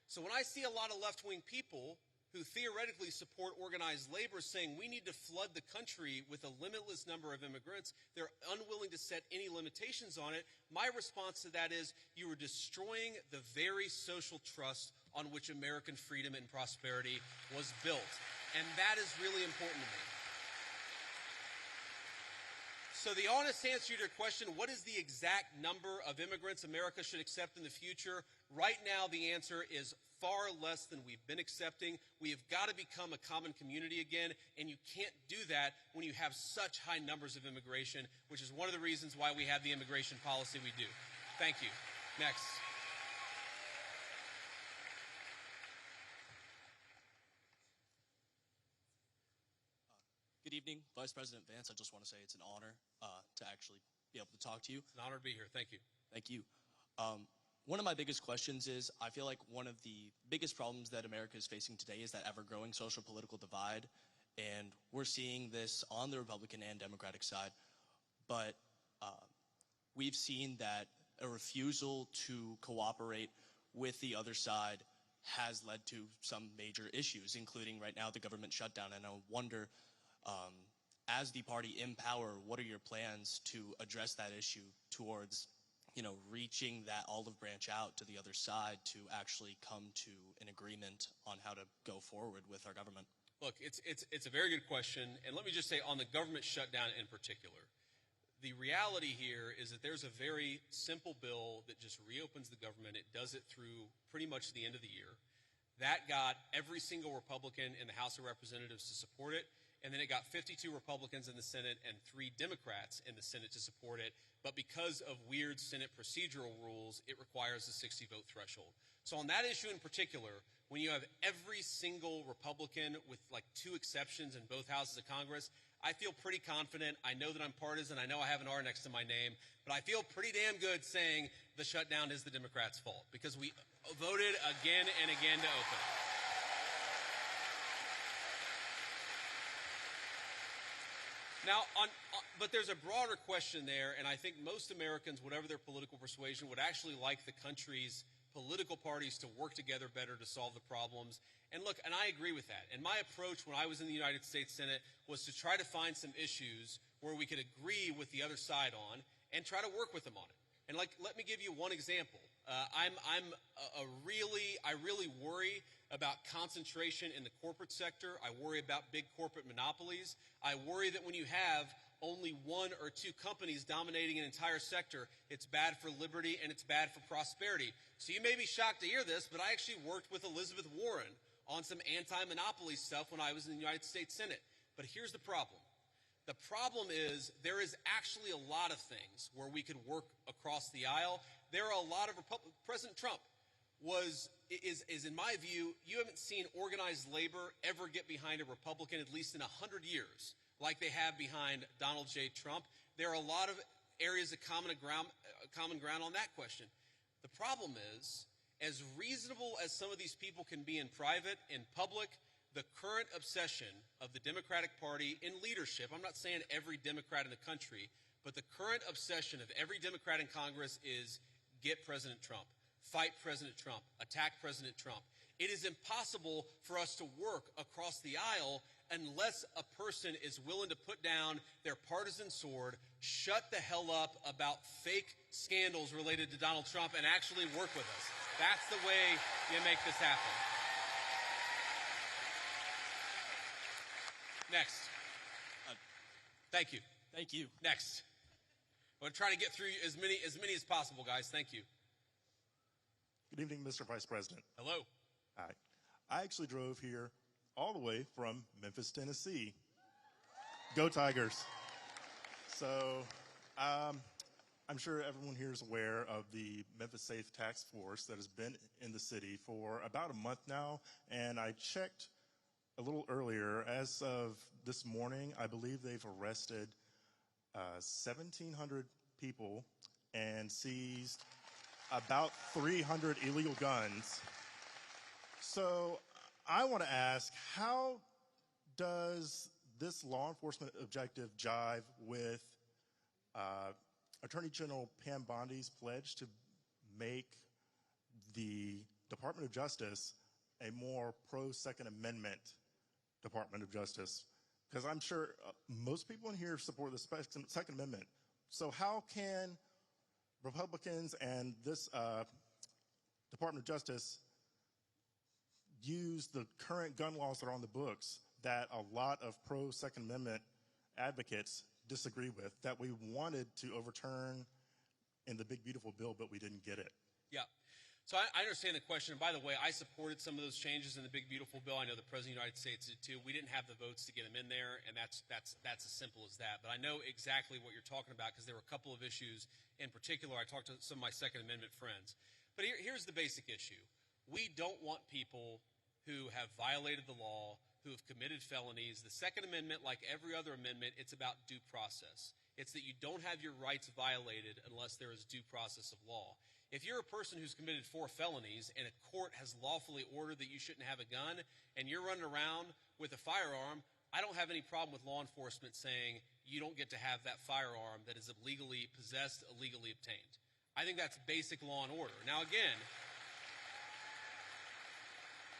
So when I see a lot of left-wing people who theoretically support organized labor saying we need to flood the country with a limitless number of immigrants, they're unwilling to set any limitations on it. My response to that is you are destroying the very social trust on which American freedom and prosperity was built. And that is really important to me. So the honest answer to your question, what is the exact number of immigrants America should accept in the future? Right now, the answer is far less than we've been accepting. We have got to become a common community again, and you can't do that when you have such high numbers of immigration, which is one of the reasons why we have the immigration policy we do. Thank you. Next. Good evening, Vice President Vance. I just want to say it's an honor to actually be able to talk to you. It's an honor to be here. Thank you. Thank you. One of my biggest questions is, I feel like one of the biggest problems that America is facing today is that ever-growing social political divide, and we're seeing this on the Republican and Democratic side, but we've seen that a refusal to cooperate with the other side has led to some major issues, including right now the government shutdown, and I wonder, as the party in power, what are your plans to address that issue towards reaching that olive branch out to the other side to actually come to an agreement on how to go forward with our government? Look, it's a very good question, and let me just say on the government shutdown in particular, the reality here is that there's a very simple bill that just reopens the government. It does it through pretty much the end of the year. That got every single Republican in the House of Representatives to support it. And then it got 52 Republicans in the Senate and 3 Democrats in the Senate to support it. But because of weird Senate procedural rules, it requires a 60-vote threshold. So on that issue in particular, when you have every single Republican with like 2 exceptions in both houses of Congress, I feel pretty confident. I know that I'm partisan. I know I have an R next to my name. But I feel pretty damn good saying the shutdown is the Democrats' fault because we voted again and again to open it. Now, but there's a broader question there, and I think most Americans, whatever their political persuasion, would actually like the country's political parties to work together better to solve the problems. And look, and I agree with that. And my approach when I was in the United States Senate was to try to find some issues where we could agree with the other side on and try to work with them on it. And let me give you one example. I really worry about concentration in the corporate sector. I worry about big corporate monopolies. I worry that when you have only 1 or 2 companies dominating an entire sector, it's bad for liberty and it's bad for prosperity. So you may be shocked to hear this, but I actually worked with Elizabeth Warren on some anti-monopoly stuff when I was in the United States Senate. But here's the problem. The problem is there is actually a lot of things where we could work across the aisle. There are a lot of President Trump, is in my view, you haven't seen organized labor ever get behind a Republican, at least in 100 years, like they have behind Donald J. Trump. There are a lot of areas of common ground on that question. The problem is, as reasonable as some of these people can be in private, in public, the current obsession of the Democratic Party in leadership, I'm not saying every Democrat in the country, but the current obsession of every Democrat in Congress is get President Trump, fight President Trump, attack President Trump. It is impossible for us to work across the aisle unless a person is willing to put down their partisan sword, shut the hell up about fake scandals related to Donald Trump, and actually work with us. That's the way you make this happen. Next. Thank you. Thank you. Next. I'm going to try to get through as many as possible, guys. Thank you. Good evening, Mr. Vice President. Hello. Hi. I actually drove here all the way from Memphis, Tennessee. Go Tigers. So, I'm sure everyone here is aware of the Memphis Safe Task Force that has been in the city for about a month now, and I checked a little earlier. As of this morning, I believe they've arrested 1,700 people and seized about 300 illegal guns. So I want to ask, how does this law enforcement objective jive with Attorney General Pam Bondi's pledge to make the Department of Justice a more pro-Second Amendment Department of Justice? Because I'm sure most people in here support the Second Amendment. So how can Republicans and this Department of Justice use the current gun laws that are on the books that a lot of pro-Second Amendment advocates disagree with, that we wanted to overturn in the Big Beautiful Bill, but we didn't get it? Yeah. So I understand the question. And by the way, I supported some of those changes in the Big Beautiful Bill. I know the President of the United States did too. We didn't have the votes to get them in there, and that's as simple as that. But I know exactly what you're talking about because there were a couple of issues in particular. I talked to some of my Second Amendment friends. But here's the basic issue. We don't want people who have violated the law, who have committed felonies. The Second Amendment, like every other amendment, it's about due process. It's that you don't have your rights violated unless there is due process of law. If you're a person who's committed 4 felonies and a court has lawfully ordered that you shouldn't have a gun and you're running around with a firearm, I don't have any problem with law enforcement saying you don't get to have that firearm that is illegally possessed, illegally obtained. I think that's basic law and order. Now again,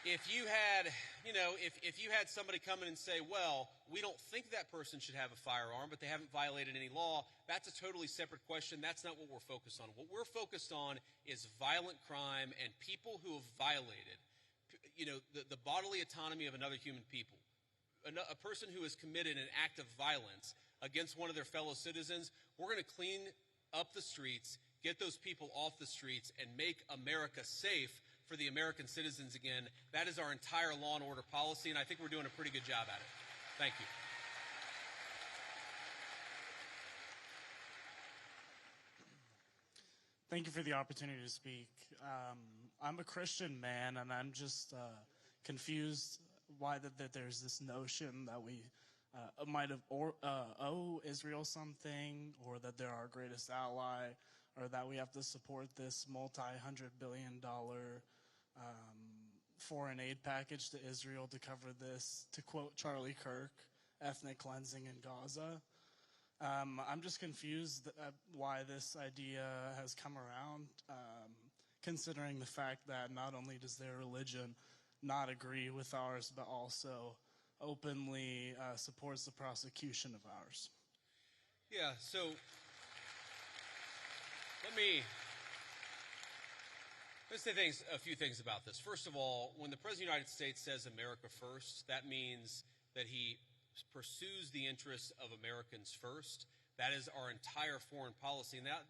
if you had somebody come in and say, well, we don't think that person should have a firearm, but they haven't violated any law, that's a totally separate question. That's not what we're focused on. What we're focused on is violent crime and people who have violated, the bodily autonomy of another human people. A person who has committed an act of violence against one of their fellow citizens, we're going to clean up the streets, get those people off the streets, and make America safe for the American citizens again. That is our entire law and order policy, and I think we're doing a pretty good job at it. Thank you. Thank you for the opportunity to speak. I'm a Christian man, and I'm just confused why that there's this notion that we might have owe Israel something, or that they're our greatest ally, or that we have to support this multi-$100 billion foreign aid package to Israel to cover this, to quote Charlie Kirk, ethnic cleansing in Gaza. I'm just confused why this idea has come around, considering the fact that not only does their religion not agree with ours, but also openly supports the prosecution of ours. Yeah, so let me say a few things about this. First of all, when the President of the United States says America first, that means that he pursues the interests of Americans first. That is our entire foreign policy. And that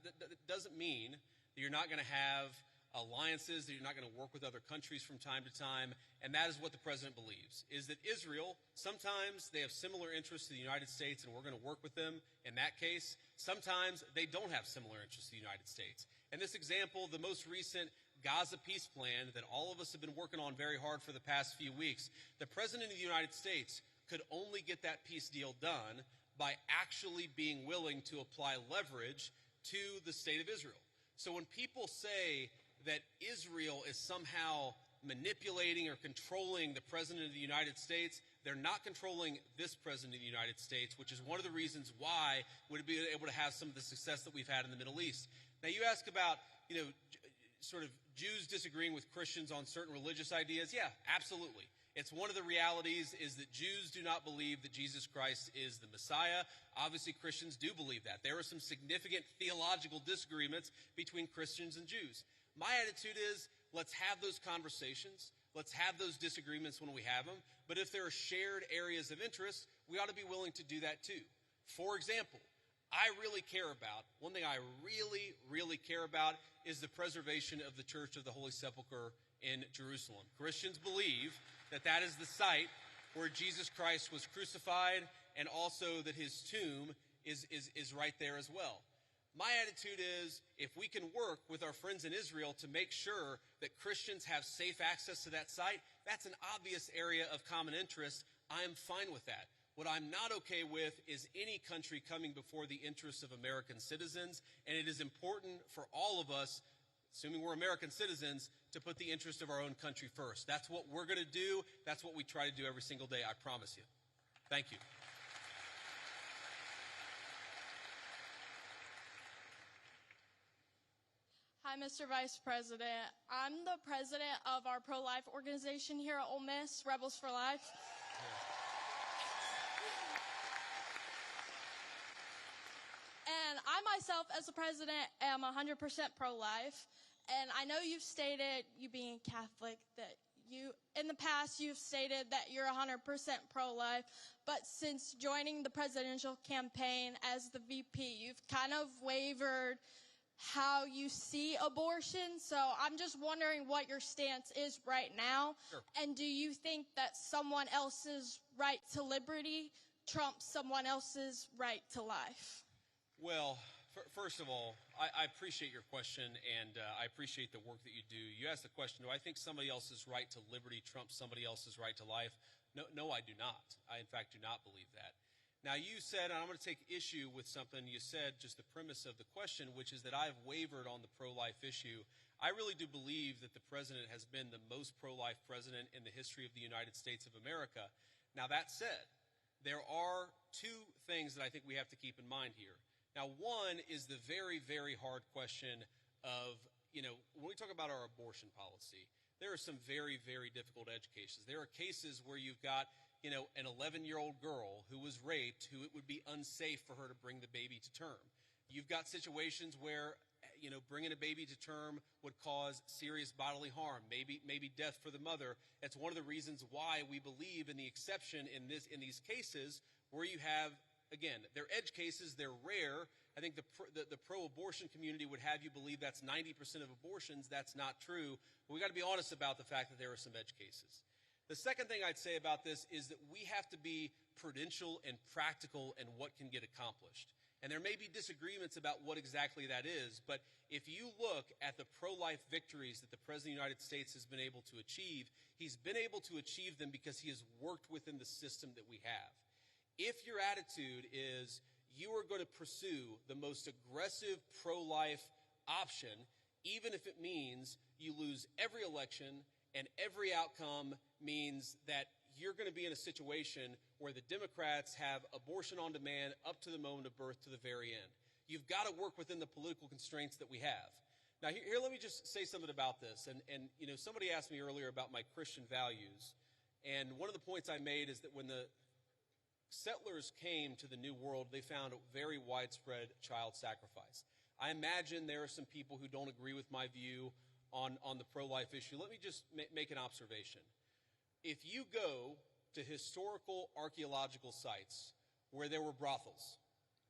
doesn't mean that you're not going to have alliances, that you're not going to work with other countries from time to time. And that is what the President believes, is that Israel, sometimes they have similar interests to the United States and we're going to work with them in that case. Sometimes they don't have similar interests to the United States. And this example, the most recent Gaza peace plan that all of us have been working on very hard for the past few weeks, the President of the United States could only get that peace deal done by actually being willing to apply leverage to the state of Israel. So when people say that Israel is somehow manipulating or controlling the President of the United States, they're not controlling this President of the United States, which is one of the reasons why we'd be able to have some of the success that we've had in the Middle East. Now, you ask about, sort of Jews disagreeing with Christians on certain religious ideas. Yeah, absolutely. It's one of the realities is that Jews do not believe that Jesus Christ is the Messiah. Obviously, Christians do believe that. There are some significant theological disagreements between Christians and Jews. My attitude is, let's have those conversations. Let's have those disagreements when we have them. But if there are shared areas of interest, we ought to be willing to do that too. For example, one thing I really, really care about is the preservation of the Church of the Holy Sepulchre in Jerusalem. Christians believe that that is the site where Jesus Christ was crucified, and also that his tomb is right there as well. My attitude is, if we can work with our friends in Israel to make sure that Christians have safe access to that site, that's an obvious area of common interest. I am fine with that. What I'm not okay with is any country coming before the interests of American citizens, and it is important for all of us, assuming we're American citizens, to put the interest of our own country first. That's what we're going to do. That's what we try to do every single day, I promise you. Thank you. Hi, Mr. Vice President. I'm the president of our pro-life organization here at Ole Miss, Rebels for Life. And I myself, as a president, am 100% pro-life. And I know you've stated, you being Catholic, that in the past, you've stated that you're 100% pro-life. But since joining the presidential campaign as the VP, you've kind of wavered how you see abortion. So I'm just wondering what your stance is right now. Sure. And do you think that someone else's right to liberty trumps someone else's right to life? Well, first of all, I appreciate your question, and I appreciate the work that you do. You asked the question, do I think somebody else's right to liberty trumps somebody else's right to life? No, I do not. I, in fact, do not believe that. Now, you said, and I'm going to take issue with something you said, just the premise of the question, which is that I've wavered on the pro-life issue. I really do believe that the president has been the most pro-life president in the history of the United States of America. Now, that said, there are two things that I think we have to keep in mind here. Now, one is the very, very hard question of, when we talk about our abortion policy, there are some very, very difficult edge cases. There are cases where you've got, an 11-year-old girl who was raped, who it would be unsafe for her to bring the baby to term. You've got situations where, bringing a baby to term would cause serious bodily harm, maybe death for the mother. That's one of the reasons why we believe in the exception in these cases where you have, again, they're edge cases, they're rare. I think the pro-abortion community would have you believe that's 90% of abortions. That's not true. But we got to be honest about the fact that there are some edge cases. The second thing I'd say about this is that we have to be prudential and practical in what can get accomplished. And there may be disagreements about what exactly that is, but if you look at the pro-life victories that the President of the United States has been able to achieve, he's been able to achieve them because he has worked within the system that we have. If your attitude is you are going to pursue the most aggressive pro-life option, even if it means you lose every election and every outcome means that you're going to be in a situation where the Democrats have abortion on demand up to the moment of birth to the very end. You've got to work within the political constraints that we have. Now, here let me just say something about this. And somebody asked me earlier about my Christian values. And one of the points I made is that when the settlers came to the New World, they found a very widespread child sacrifice. I imagine there are some people who don't agree with my view on the pro-life issue. Let me just make an observation. If you go to historical archaeological sites where there were brothels,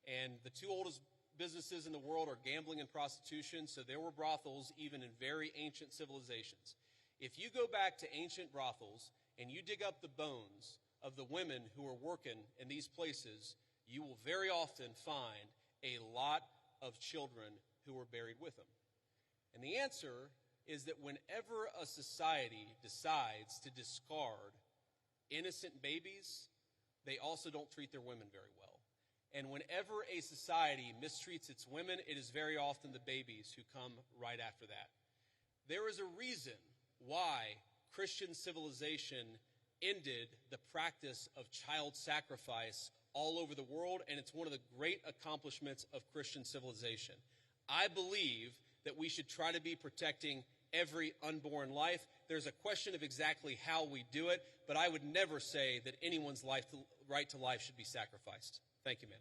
and the two oldest businesses in the world are gambling and prostitution, so there were brothels even in very ancient civilizations. If you go back to ancient brothels and you dig up the bones of the women who are working in these places, you will very often find a lot of children who were buried with them. And the answer is that whenever a society decides to discard innocent babies, they also don't treat their women very well. And whenever a society mistreats its women, it is very often the babies who come right after that. There is a reason why Christian civilization ended the practice of child sacrifice all over the world, and it's one of the great accomplishments of Christian civilization. I believe that we should try to be protecting every unborn life. There's a question of exactly how we do it, but I would never say that anyone's right to life should be sacrificed. Thank you, man.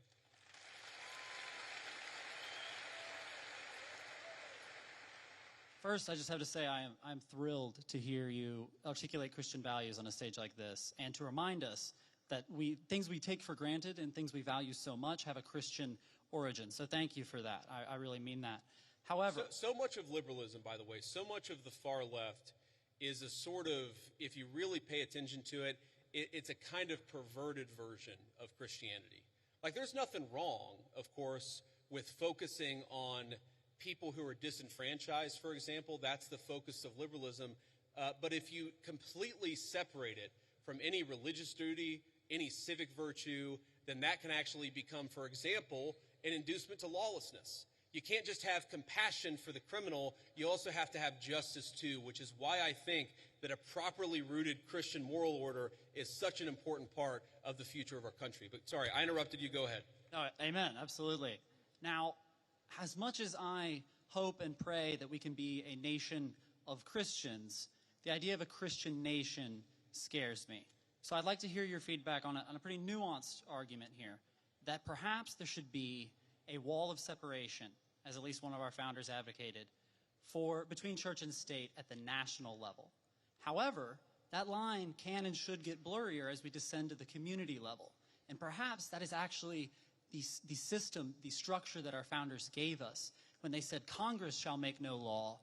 First, I just have to say I'm thrilled to hear you articulate Christian values on a stage like this, and to remind us that things we take for granted and things we value so much have a Christian origin. So thank you for that. I really mean that. However, so much of liberalism, by the way, so much of the far left is a sort of, if you really pay attention to it, it's a kind of perverted version of Christianity. Like, there's nothing wrong, of course, with focusing on people who are disenfranchised, for example. That's the focus of liberalism. But if you completely separate it from any religious duty, any civic virtue, then that can actually become, for example, an inducement to lawlessness. You can't just have compassion for the criminal, you also have to have justice too, which is why I think that a properly rooted Christian moral order is such an important part of the future of our country. But sorry, I interrupted you. Go ahead. No, amen, absolutely. Now, as much as I hope and pray that we can be a nation of Christians, the idea of a Christian nation scares me. So I'd like to hear your feedback on a pretty nuanced argument here, that perhaps there should be a wall of separation, as at least one of our founders advocated, between church and state at the national level. However, that line can and should get blurrier as we descend to the community level. And perhaps that is actually the system, the structure that our founders gave us when they said Congress shall make no law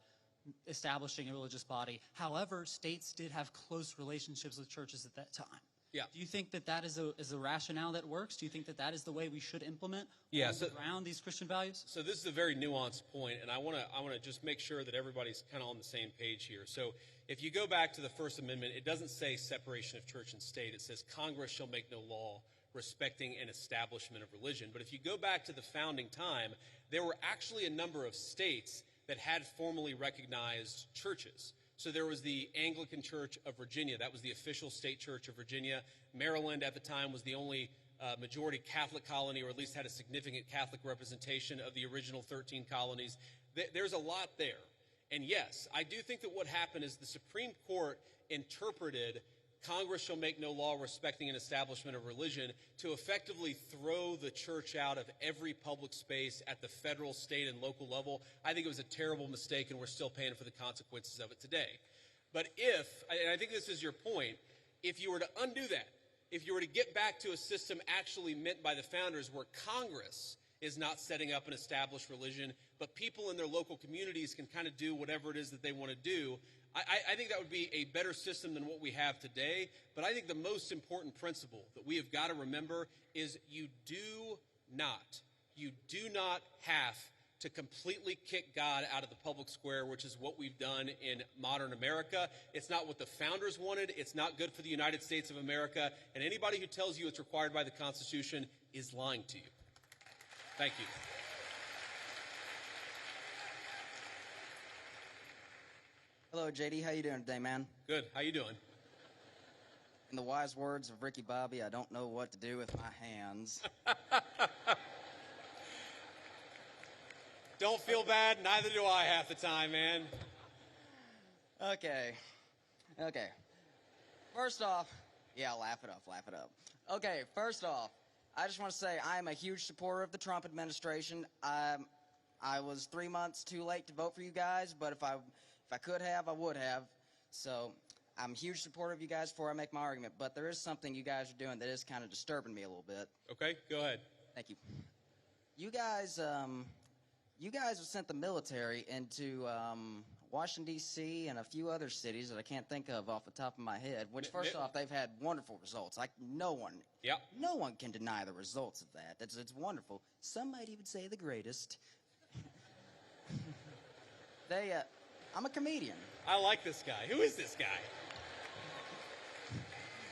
establishing a religious body. However, states did have close relationships with churches at that time. Yeah. Do you think that that is a rationale that works? Do you think that that is the way we should implement around these Christian values? So this is a very nuanced point, and I want to just make sure that everybody's kind of on the same page here. So if you go back to the First Amendment, it doesn't say separation of church and state. It says Congress shall make no law respecting an establishment of religion. But if you go back to the founding time, there were actually a number of states that had formally recognized churches. So there was the Anglican Church of Virginia. That was the official state church of Virginia. Maryland at the time was the only majority Catholic colony, or at least had a significant Catholic representation of the original 13 colonies. There's a lot there. And yes, I do think that what happened is the Supreme Court interpreted Congress shall make no law respecting an establishment of religion to effectively throw the church out of every public space at the federal, state, and local level. I think it was a terrible mistake, and we're still paying for the consequences of it today. But and I think this is your point, if you were to undo that, if you were to get back to a system actually meant by the founders where Congress is not setting up an established religion, but people in their local communities can kind of do whatever it is that they want to do, I think that would be a better system than what we have today. But I think the most important principle that we have got to remember is you do not have to completely kick God out of the public square, which is what we've done in modern America. It's not what the founders wanted. It's not good for the United States of America. And anybody who tells you it's required by the Constitution is lying to you. Thank you. Hello, JD. How you doing today, man? Good. How you doing? In the wise words of Ricky Bobby, I don't know what to do with my hands. Don't feel bad. Neither do I half the time, man. Okay. First off, yeah, laugh it up. Okay, first off, I just want to say I am a huge supporter of the Trump administration. I was 3 months too late to vote for you guys, but if I could have, I would have. So I'm a huge supporter of you guys before I make my argument. But there is something you guys are doing that is kind of disturbing me a little bit. Okay, go ahead. Thank you. You guys have sent the military into Washington, D.C. and a few other cities that I can't think of off the top of my head, which, first off, they've had wonderful results. Like, no one can deny the results of that. It's wonderful. Some might even say the greatest. I'm a comedian. I like this guy. Who is this guy?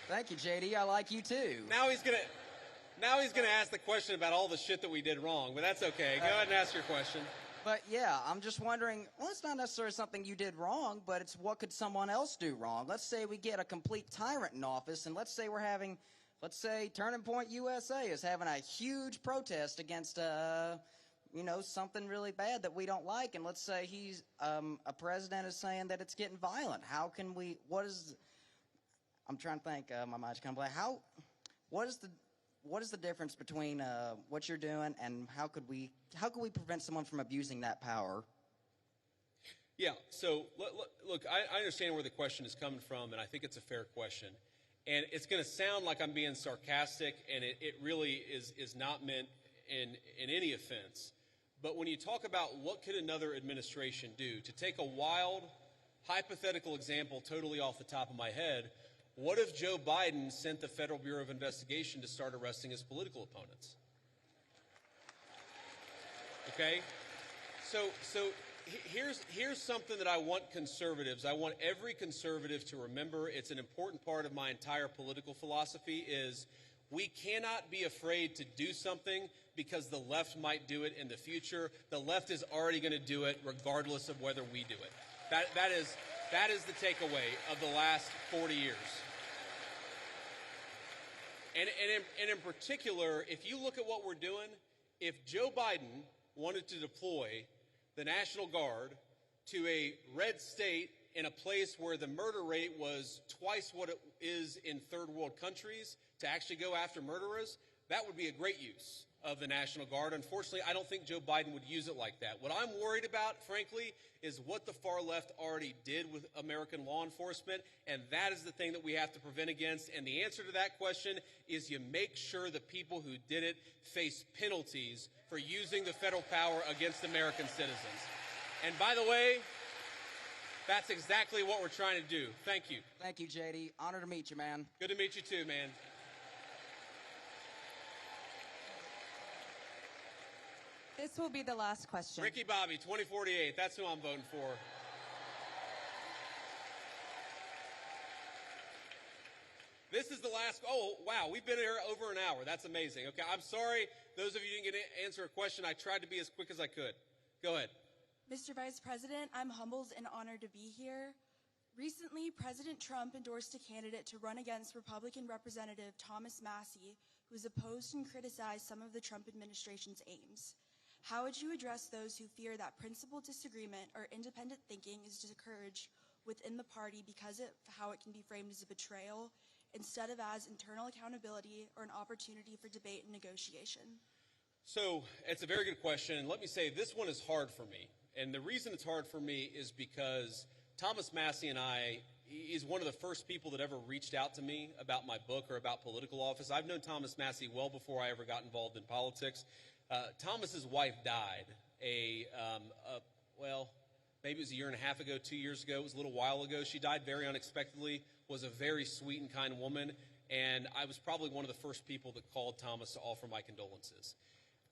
Thank you, JD. I like you too. Now he's gonna ask the question about all the shit that we did wrong, but that's okay. Go ahead and ask your question. But yeah, I'm just wondering, well, it's not necessarily something you did wrong, but it's what could someone else do wrong? Let's say we get a complete tyrant in office, and let's say Turning Point USA is having a huge protest against, something really bad that we don't like, and let's say he's, a president is saying that it's getting violent. How can we, I'm trying to think, my mind's kind of blank. What is the difference between what you're doing and how could we prevent someone from abusing that power? Yeah, so look, I understand where the question is coming from, and I think it's a fair question. And it's going to sound like I'm being sarcastic, and it really is not meant in any offense. But when you talk about what could another administration do, to take a wild, hypothetical example totally off the top of my head, what if Joe Biden sent the Federal Bureau of Investigation to start arresting his political opponents? Okay? So here's something that I want conservatives, I want every conservative to remember. It's an important part of my entire political philosophy is we cannot be afraid to do something because the left might do it in the future. The left is already going to do it regardless of whether we do it. That is the takeaway of the last 40 years. And in particular, if you look at what we're doing, if Joe Biden wanted to deploy the National Guard to a red state in a place where the murder rate was twice what it is in third world countries to actually go after murderers, that would be a great use of the National Guard. Unfortunately, I don't think Joe Biden would use it like that. What I'm worried about, frankly, is what the far left already did with American law enforcement, and that is the thing that we have to prevent against. And the answer to that question is you make sure the people who did it face penalties for using the federal power against American citizens. And by the way, that's exactly what we're trying to do. Thank you. Thank you, JD. Honor to meet you, man. Good to meet you too, man. This will be the last question. Ricky Bobby, 2048. That's who I'm voting for. This is the last. Oh, wow. We've been here over an hour. That's amazing. Okay, I'm sorry. Those of you who didn't get to answer a question, I tried to be as quick as I could. Go ahead. Mr. Vice President, I'm humbled and honored to be here. Recently, President Trump endorsed a candidate to run against Republican Representative Thomas Massie, who has opposed and criticized some of the Trump administration's aims. How would you address those who fear that principled disagreement or independent thinking is discouraged within the party because of how it can be framed as a betrayal instead of as internal accountability or an opportunity for debate and negotiation? So it's a very good question. And let me say this one is hard for me. And the reason it's hard for me is because Thomas Massie and he's one of the first people that ever reached out to me about my book or about political office. I've known Thomas Massie well before I ever got involved in politics. Thomas's wife died maybe it was a year and a half ago, 2 years ago. It was a little while ago. She died very unexpectedly, was a very sweet and kind woman, and I was probably one of the first people that called Thomas to offer my condolences.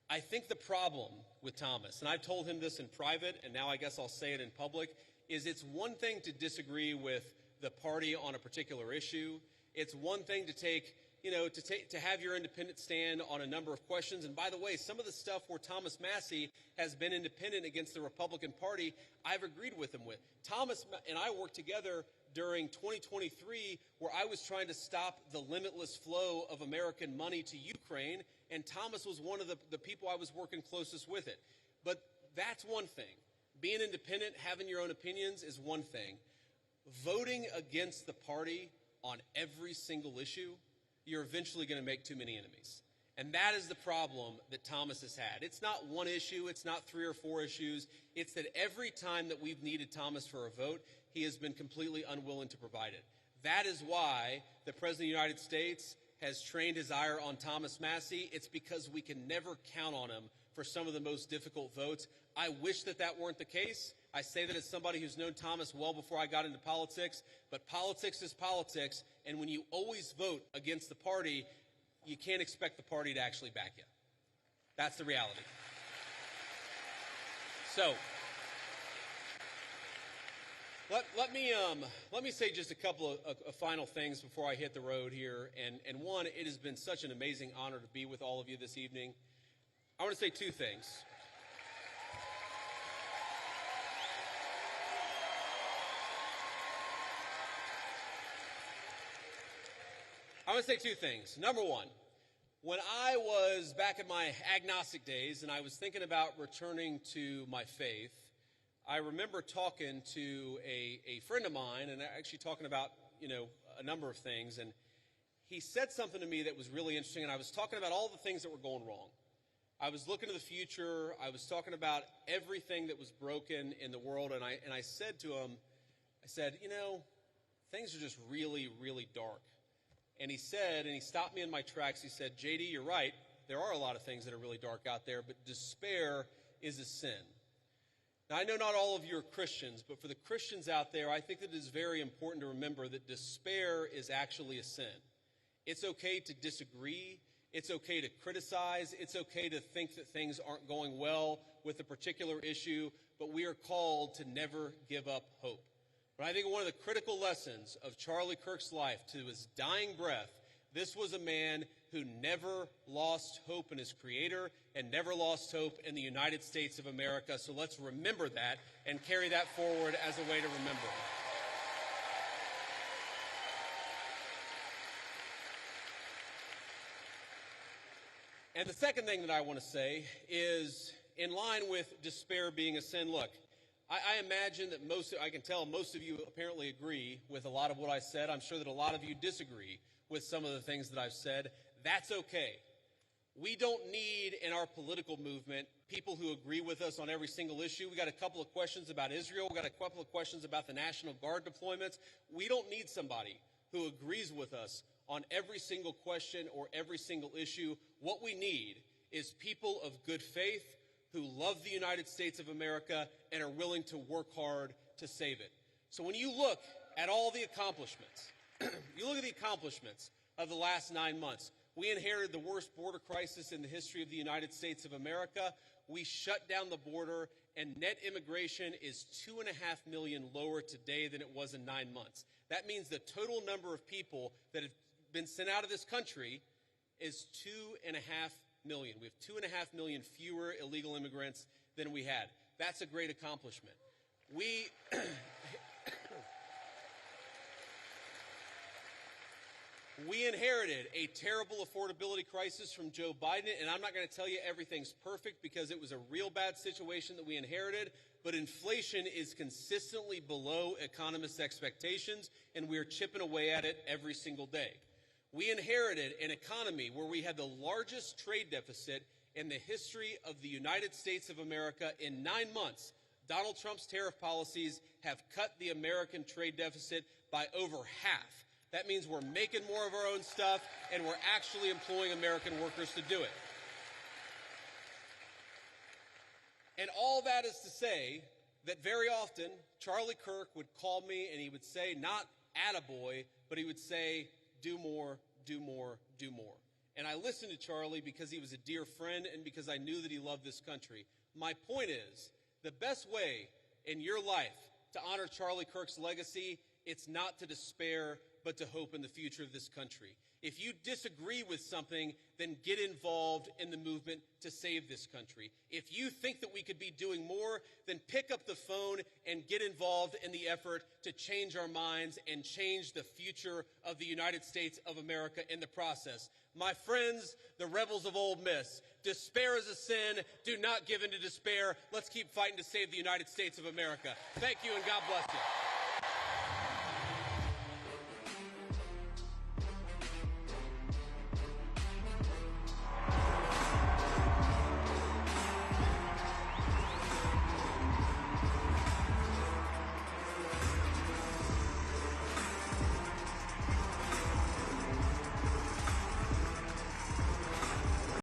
I think the problem with Thomas, and I've told him this in private, and now I guess I'll say it in public, is it's one thing to disagree with the party on a particular issue. It's one thing to have your independent stand on a number of questions. And by the way, some of the stuff where Thomas Massie has been independent against the Republican Party, I've agreed with him with. Thomas and I worked together during 2023 where I was trying to stop the limitless flow of American money to Ukraine, and Thomas was one of the people I was working closest with it. But that's one thing. Being independent, having your own opinions is one thing. Voting against the party on every single issue, you're eventually going to make too many enemies. And that is the problem that Thomas has had. It's not one issue. It's not 3 or 4 issues. It's that every time that we've needed Thomas for a vote, he has been completely unwilling to provide it. That is why the President of the United States has trained his ire on Thomas Massie. It's because we can never count on him for some of the most difficult votes. I wish that weren't the case. I say that as somebody who's known Thomas well before I got into politics, but politics is politics, and when you always vote against the party, you can't expect the party to actually back you. That's the reality. So, Let me say just a couple of final things before I hit the road here. And one, it has been such an amazing honor to be with all of you this evening. I want to say two things. Number one, when I was back in my agnostic days and I was thinking about returning to my faith, I remember talking to a friend of mine and actually talking about, a number of things. And he said something to me that was really interesting. And I was talking about all the things that were going wrong. I was looking to the future. I was talking about everything that was broken in the world. And I said to him, things are just really, really dark. And he stopped me in my tracks. He said, JD, you're right. There are a lot of things that are really dark out there, but despair is a sin. Now, I know not all of you are Christians, but for the Christians out there, I think that it is very important to remember that despair is actually a sin. It's okay to disagree. It's okay to criticize. It's okay to think that things aren't going well with a particular issue, but we are called to never give up hope. But I think one of the critical lessons of Charlie Kirk's life to his dying breath, this was a man who never lost hope in his Creator and never lost hope in the United States of America. So let's remember that and carry that forward as a way to remember. And the second thing that I want to say is, in line with despair being a sin, look, I imagine that I can tell most of you apparently agree with a lot of what I said. I'm sure that a lot of you disagree with some of the things that I've said. That's okay. We don't need in our political movement people who agree with us on every single issue. We got a couple of questions about Israel. We got a couple of questions about the National Guard deployments. We don't need somebody who agrees with us on every single question or every single issue. What we need is people of good faith who love the United States of America and are willing to work hard to save it. So when you look at all the accomplishments, you look at the accomplishments of the last 9 months. We inherited the worst border crisis in the history of the United States of America. We shut down the border, and net immigration is 2.5 million lower today than it was in 9 months. That means the total number of people that have been sent out of this country is 2.5 million. We have 2.5 million fewer illegal immigrants than we had. That's a great accomplishment. We inherited a terrible affordability crisis from Joe Biden, and I'm not going to tell you everything's perfect because it was a real bad situation that we inherited, but inflation is consistently below economists' expectations, and we are chipping away at it every single day. We inherited an economy where we had the largest trade deficit in the history of the United States of America. In 9 months, Donald Trump's tariff policies have cut the American trade deficit by over half. That means we're making more of our own stuff, and we're actually employing American workers to do it. And all that is to say that very often, Charlie Kirk would call me and he would say, not attaboy, but he would say, do more, do more, do more. And I listened to Charlie because he was a dear friend and because I knew that he loved this country. My point is, the best way in your life to honor Charlie Kirk's legacy, it's not to despair, but to hope in the future of this country. If you disagree with something, then get involved in the movement to save this country. If you think that we could be doing more, then pick up the phone and get involved in the effort to change our minds and change the future of the United States of America in the process. My friends, the rebels of Ole Miss, despair is a sin. Do not give in to despair. Let's keep fighting to save the United States of America. Thank you, and God bless you.